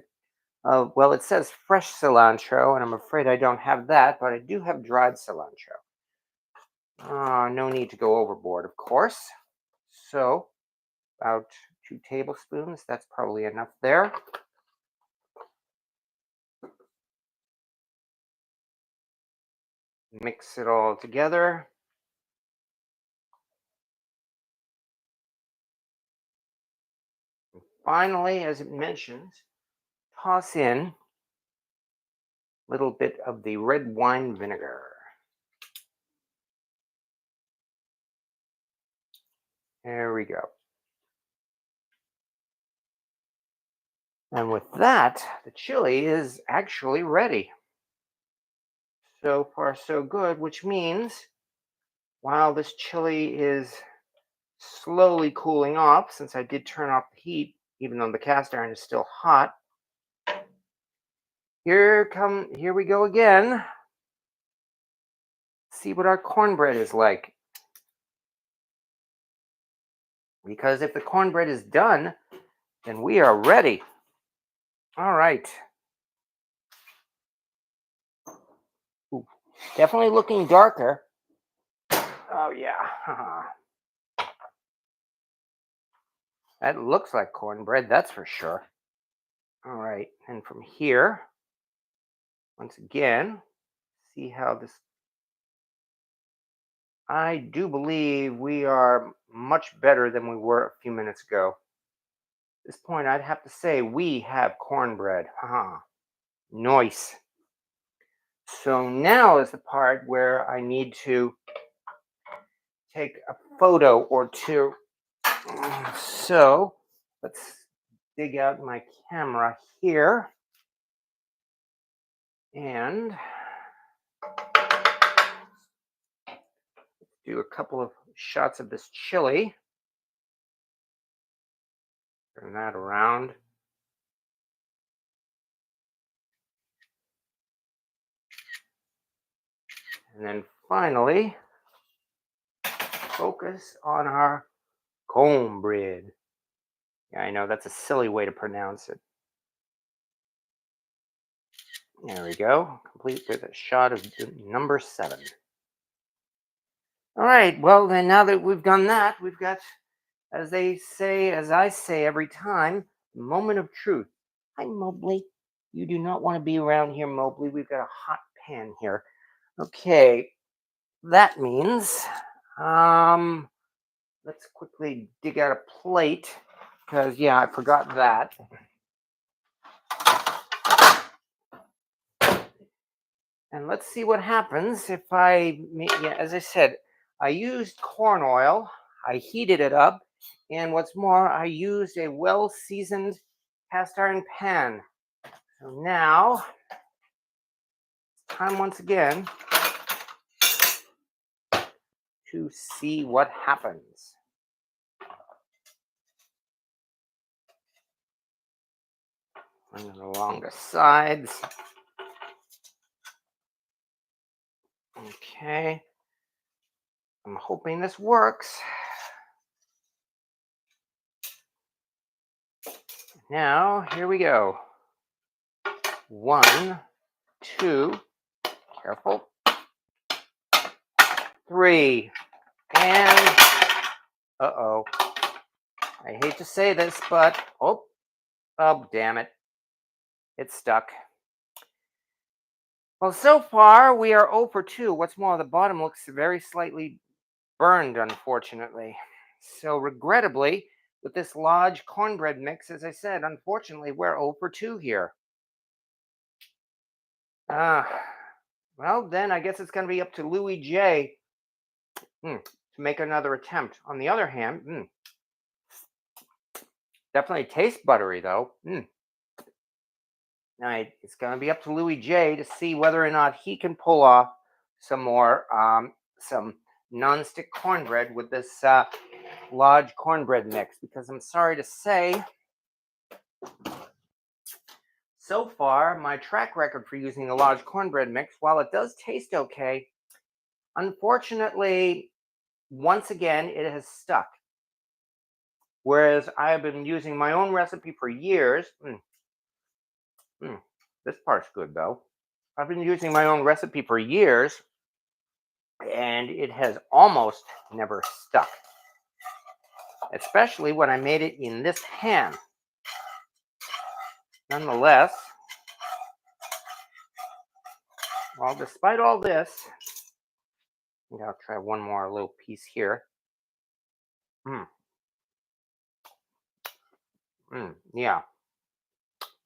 A: of, well, it says fresh cilantro, and I'm afraid I don't have that, but I do have dried cilantro. No need to go overboard, of course. So, about 2 tablespoons, that's probably enough there. Mix it all together. Finally, as it mentions, toss in Little bit of the red wine vinegar. There we go. And with that, the chili is actually ready. So far, so good, which means while this chili is slowly cooling off, since I did turn off the heat, even though the cast iron is still hot, here we go again. See what our cornbread is like. Because if the cornbread is done, then we are ready. All right. Ooh, definitely looking darker. Oh, yeah. That looks like cornbread, that's for sure. All right. And from here, once again, see how this. I do believe we are much better than we were a few minutes ago. At this point, I'd have to say we have cornbread. Haha. Nice. So now is the part where I need to take a photo or two. So let's dig out my camera here and do a couple of shots of this chili. Turn that around. And then finally, focus on our cornbread. Yeah, I know that's a silly way to pronounce it. There we go. Complete with a shot of number 7. All right. Well, then now that we've done that, we've got, as they say, as I say every time, the moment of truth. Hi, Mobley. You do not want to be around here, Mobley. We've got a hot pan here. Okay. That means, let's quickly dig out a plate because, yeah, I forgot that. And let's see what happens if yeah, as I said, I used corn oil, I heated it up, and what's more, I used a well seasoned cast iron pan. So now, time once again to see what happens. Run it along the sides. Okay. I'm hoping this works. Now, here we go. 1, 2, careful. 3, and uh-oh. I hate to say this, but oh, damn it. It's stuck. Well, so far we are 0 for 2. What's more, the bottom looks very slightly burned, unfortunately. So, regrettably, with this large cornbread mix, as I said, unfortunately, we're 0 for 2 here. Well, then I guess it's going to be up to Louis J. To make another attempt. On the other hand, definitely tastes buttery, though. Now, it's going to be up to Louis J to see whether or not he can pull off some more, some nonstick cornbread with this large cornbread mix. Because I'm sorry to say, so far, my track record for using a large cornbread mix, while it does taste okay, unfortunately, once again, it has stuck. Whereas I have been using my own recipe for years. This part's good, though. I've been using my own recipe for years, and it has almost never stuck. Especially when I made it in this pan. Nonetheless, well, despite all this, I'll try one more little piece here. Yeah.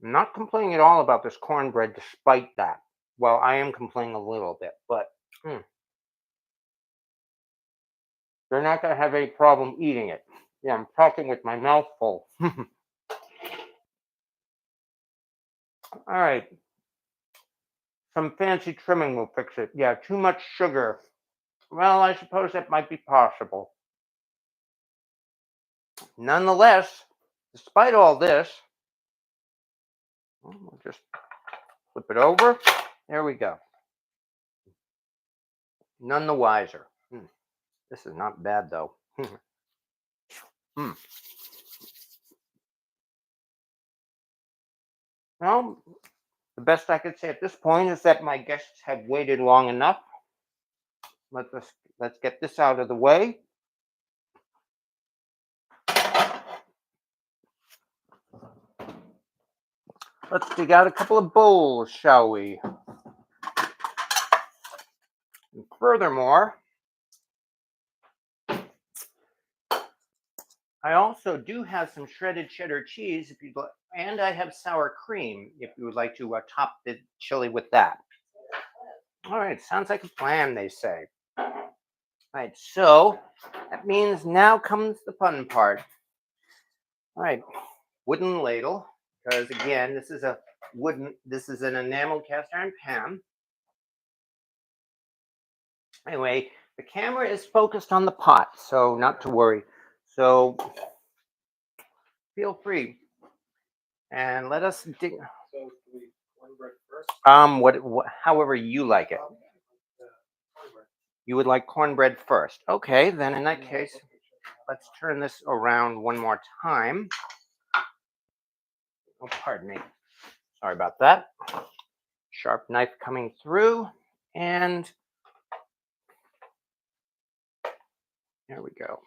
A: I'm not complaining at all about this cornbread despite that. Well, I am complaining a little bit, but they're not going to have any problem eating it. Yeah, I'm talking with my mouth full. All right. Some fancy trimming will fix it. Yeah, too much sugar. Well, I suppose that might be possible. Nonetheless, despite all this, we'll just flip it over. There we go. None the wiser. This is not bad, though. Well, the best I could say at this point is that my guests have waited long enough. Let's get this out of the way. Let's dig out a couple of bowls, shall we? And furthermore, I also do have some shredded cheddar cheese, if you'd like, and I have sour cream, if you would like to top the chili with that. All right, sounds like a plan, they say. All right, so that means now comes the fun part. All right, wooden ladle, because again, this is an enamel cast iron pan. Anyway, the camera is focused on the pot, so not to worry. So feel free and let us dig.
B: So do we cornbread first?
A: However you like it. You would like cornbread first. Okay, then in that case, let's turn this around one more time. Oh, pardon me. Sorry about that. Sharp knife coming through, and there we go.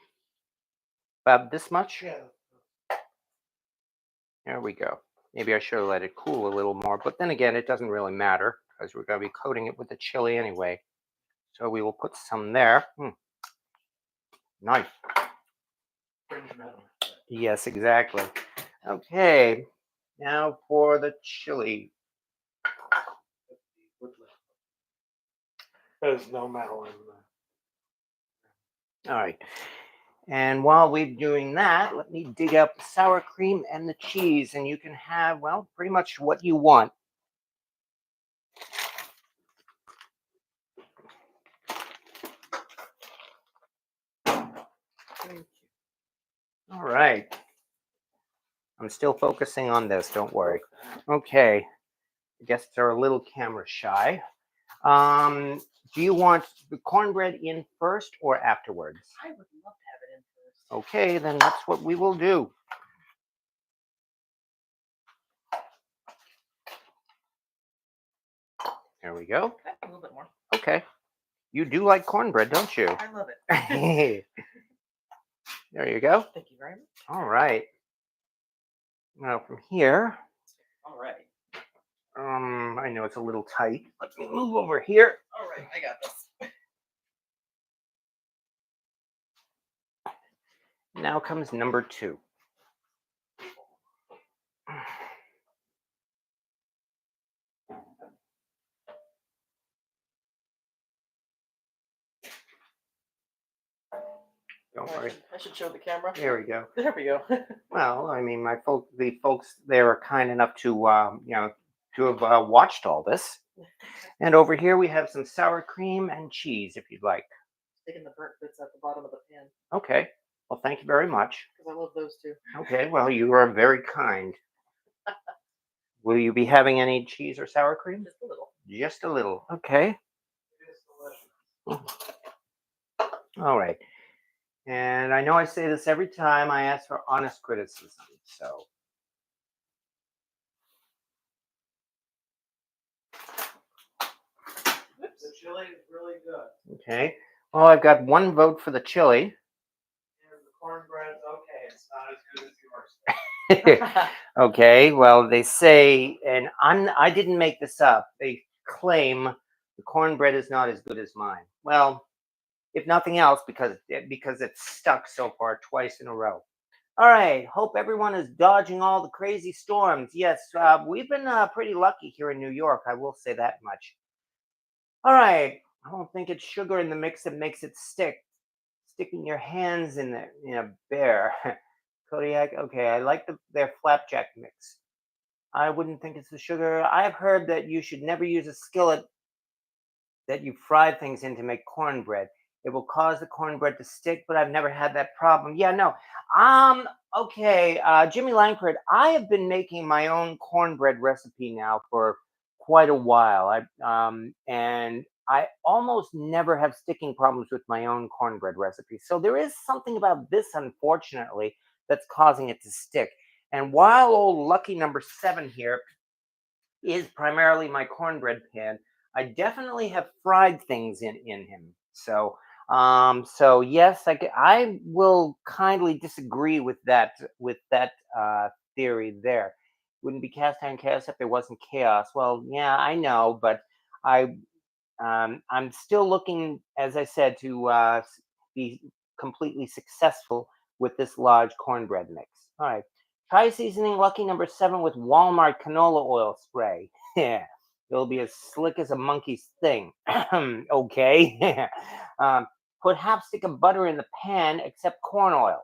A: About this much?
B: Yeah.
A: There we go. Maybe I should have let it cool a little more, but then again, it doesn't really matter because we're going to be coating it with the chili anyway. So we will put some there. Nice. Yes, exactly. Okay, now for the chili.
B: There's no metal in
A: All right. And while we're doing that, let me dig up the sour cream and the cheese, and you can have, well, pretty much what you want. All right. I'm still focusing on this, don't worry. Okay. The guests are a little camera shy. Do you want the cornbread in first or afterwards?
C: I would love to have it in first.
A: Okay, then that's what we will do. There we go.
C: Okay, a little bit more.
A: Okay. You do like cornbread, don't you?
C: I love it.
A: There you go.
C: Thank you very much.
A: All right. Now from here,
C: All right.
A: I know it's a little tight. Let me move over here.
C: All right, I got this.
A: Now comes number 2. Don't worry.
C: I should show the camera.
A: There we go.
C: There we go.
A: Well, I mean, the folks there are kind enough to, to have watched all this. And over here we have some sour cream and cheese, if you'd like.
C: Sticking the burnt bits at the bottom of the pan
A: Okay. Well, thank you very much.
C: because I love those too.
A: Okay. Well, you are very kind. Will you be having any cheese or sour cream?
C: Just a little.
A: Just a little. Okay.
B: it. It is delicious.
A: All right. And I know I say this every time I ask for honest criticism. So
B: The chili is really good.
A: okay. Well, I've got one vote for the chili.
B: And the cornbread's okay. It's not as good as yours.
A: Okay. Well, they say, and I didn't make this up. They claim the cornbread is not as good as mine. Well, if nothing else, because it's stuck so far twice in a row. All right. Hope everyone is dodging all the crazy storms. Yes, we've been pretty lucky here in New York. I will say that much. All right. I don't think it's sugar in the mix that makes it stick. Sticking your hands in a bear. Kodiak. Okay, I like their flapjack mix. I wouldn't think it's the sugar. I've heard that you should never use a skillet that you fry things in to make cornbread. It will cause the cornbread to stick, but I've never had that problem. Yeah, no. Um, okay, Jimmy Langford, I have been making my own cornbread recipe now for quite a while. And I almost never have sticking problems with my own cornbread recipe. So there is something about this, unfortunately, that's causing it to stick. And while old lucky number 7 here is primarily my cornbread pan, I definitely have fried things in him. So yes, I will kindly disagree with that theory there. Wouldn't be cast iron chaos if there wasn't chaos. Well, yeah, I know, but I I'm still looking, as I said, to be completely successful with this large cornbread mix. All right. Try seasoning lucky number 7 with Walmart canola oil spray. Yeah. It'll be as slick as a monkey's thing. Okay. um, put half stick of butter in the pan except corn oil.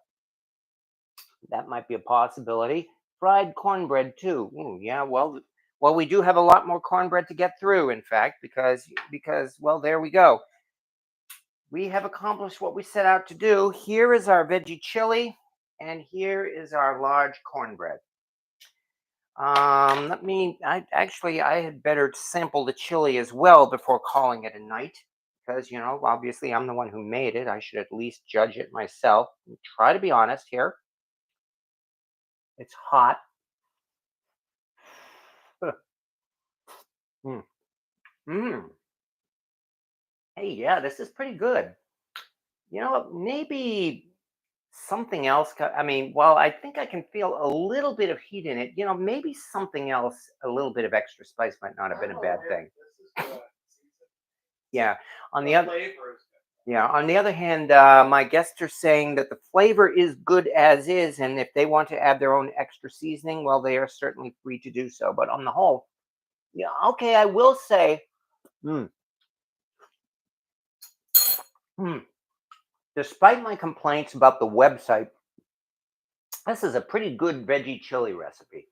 A: That might be a possibility. Fried cornbread too. Ooh, yeah, well, we do have a lot more cornbread to get through, in fact, because well, there we go. We have accomplished what we set out to do. Here is our veggie chili, and here is our large cornbread. Let me. I had better sample the chili as well before calling it a night, because obviously I'm the one who made it. I should at least judge it myself. Try to be honest here. It's hot. Mm. Mm. Hey, yeah, this is pretty good. Maybe something else. I mean, well, I think I can feel a little bit of heat in it. Maybe something else, a little bit of extra spice might not have been a bad thing.
B: This is good.
A: Yeah. On
B: The
A: the other,
B: flavor is
A: yeah. On the other hand, my guests are saying that the flavor is good as is, and if they want to add their own extra seasoning, well, they are certainly free to do so. But on the whole, yeah, okay, I will say. Mm, mm, Despite my complaints about the website, this is a pretty good veggie chili recipe.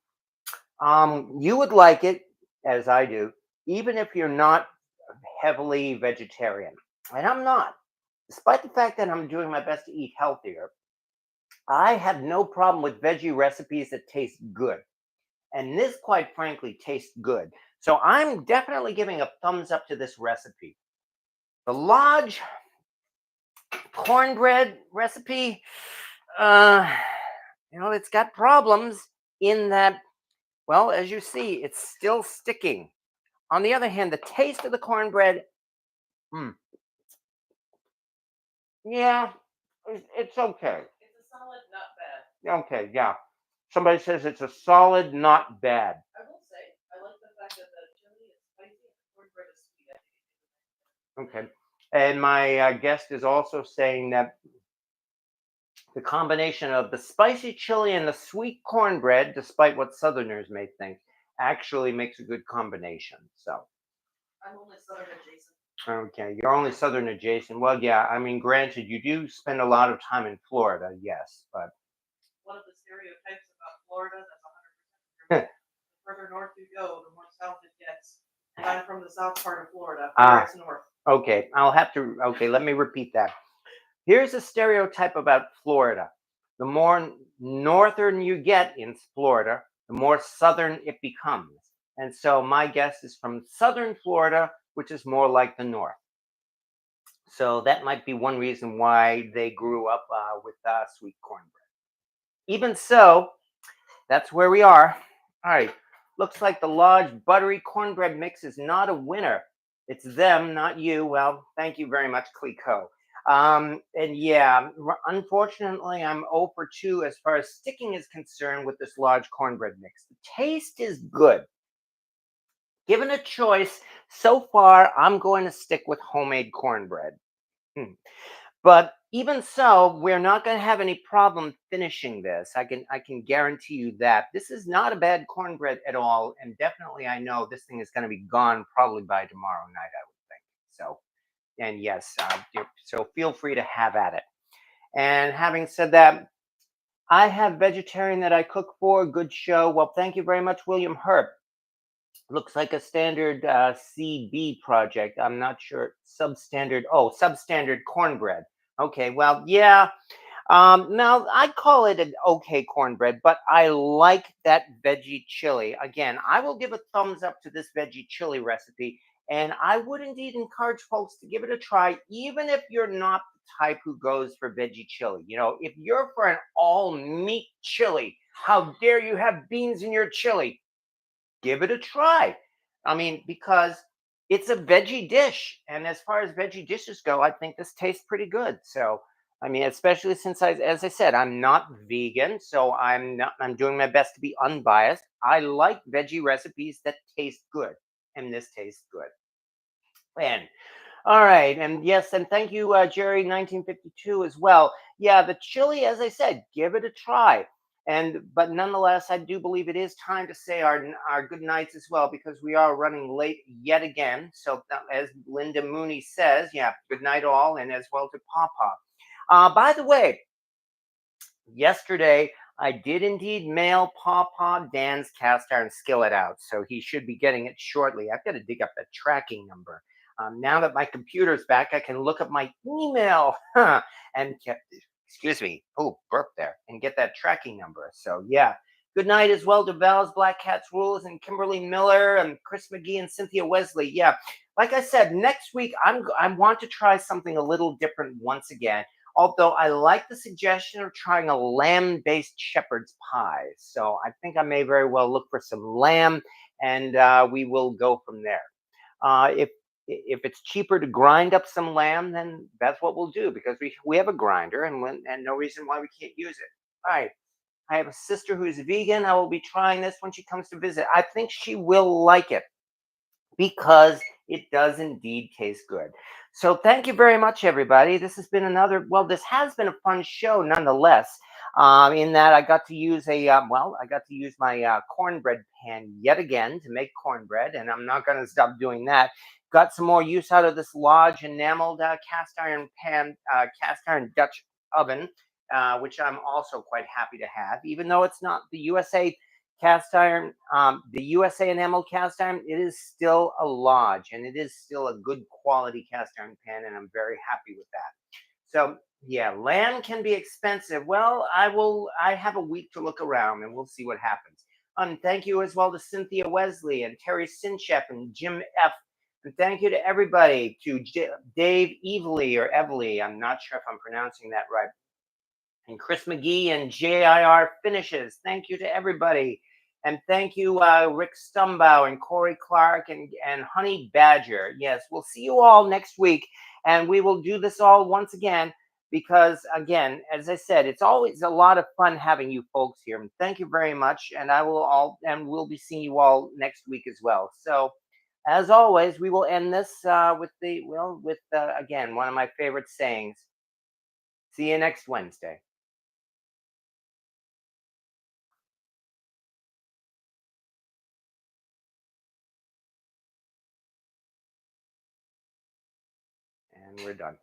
A: You would like it, as I do, even if you're not heavily vegetarian. And I'm not. Despite the fact that I'm doing my best to eat healthier, I have no problem with veggie recipes that taste good. And this, quite frankly, tastes good. So I'm definitely giving a thumbs up to this recipe. The Lodge cornbread recipe, uh, it's got problems in that, well, as you see, it's still sticking. On the other hand, the taste of the cornbread, mm, yeah, it's okay.
C: It's a solid, not bad.
A: Okay, yeah. Somebody says it's a solid, not bad.
C: I will say, I like the fact that the chili is spicy and the cornbread is sweet.
A: Okay. And my guest is also saying that the combination of the spicy chili and the sweet cornbread, despite what Southerners may think, actually makes a good combination. So,
C: I'm only southern adjacent.
A: okay, you're only Southern adjacent. Well, yeah, I mean, granted, you do spend a lot of time in Florida, yes, but
C: One of the stereotypes about Florida that's 100% true. The further north you go, the more south it gets. And I'm from the south part of Florida, where it's north.
A: okay, okay, let me repeat that. Here's a stereotype about Florida. The more northern you get in Florida, the more southern it becomes. And so my guess is from southern Florida, which is more like the north. So that might be one reason why they grew up with sweet cornbread. Even so, that's where we are. All right. Looks like the Lodge buttery cornbread mix is not a winner. It's them, not you. Well, thank you very much, Clico. And yeah, unfortunately, I'm 0 for 2 as far as sticking is concerned with this Lodge cornbread mix. The taste is good. Given a choice, so far, I'm going to stick with homemade cornbread. But even so, we're not going to have any problem finishing this. I can guarantee you that. This is not a bad cornbread at all, and definitely I know this thing is going to be gone probably by tomorrow night, I would think. So, and yes, so feel free to have at it. And having said that, I have vegetarian that I cook for. Good show. Well, thank you very much, William Hurt. Looks like a standard CB project. I'm not sure. Substandard. Oh, substandard cornbread. Okay. Well, yeah. Now I call it an okay cornbread, but I like that veggie chili. Again, I will give a thumbs up to this veggie chili recipe, and I would indeed encourage folks to give it a try, even if you're not the type who goes for veggie chili. If you're for an all meat chili, how dare you have beans in your chili? Give it a try. I mean, because it's a veggie dish, and as far as veggie dishes go, I think this tastes pretty good. So, I mean, especially since as I said, I'm not vegan, so I'm doing my best to be unbiased. I like veggie recipes that taste good, and this tastes good. And all right, and yes, and thank you, Jerry, 1952 as well. Yeah, the chili, as I said, give it a try. But nonetheless, I do believe it is time to say our good nights as well because we are running late yet again. So as Linda Mooney says, yeah, good night all, and as well to Papa. By the way, yesterday I did indeed mail Papa Dan's cast iron skillet out, so he should be getting it shortly. I've got to dig up the tracking number. Now that my computer's back, I can look up my email and excuse me, oh, burp there, and get that tracking number. So yeah, good night as well to Val's Black Cats Rules and Kimberly Miller and Chris McGee and Cynthia Wesley. Yeah, like I said, next week I want to try something a little different once again. Although I like the suggestion of trying a lamb-based shepherd's pie. So I think I may very well look for some lamb, and we will go from there. If it's cheaper to grind up some lamb, then that's what we'll do because we have a grinder and no reason why we can't use it. All right. I have a sister who's vegan. I will be trying this when she comes to visit. I think she will like it because it does indeed taste good. So thank you very much, everybody. This has been this has been a fun show nonetheless. In that I got to use I got to use my cornbread pan yet again to make cornbread, and I'm not going to stop doing that. Got some more use out of this Lodge enameled cast iron pan, cast iron Dutch oven, which I'm also quite happy to have, even though it's not the USA cast iron, the USA enamel cast iron, it is still a Lodge and it is still a good quality cast iron pan, and I'm very happy with that. So yeah, lamb can be expensive. Well, I have a week to look around and we'll see what happens. Thank you as well to Cynthia Wesley and Terry Sinchep and Jim F. And thank you to everybody, to Dave Evely or Evely. I'm not sure if I'm pronouncing that right. And Chris McGee and JIR Finishes. Thank you to everybody. And thank you, Rick Stumbow and Corey Clark and Honey Badger. Yes, we'll see you all next week. And we will do this all once again because, again, as I said, it's always a lot of fun having you folks here. And thank you very much. And we'll be seeing you all next week as well. So, as always, we will end this with again, one of my favorite sayings. See you next Wednesday. And we're done.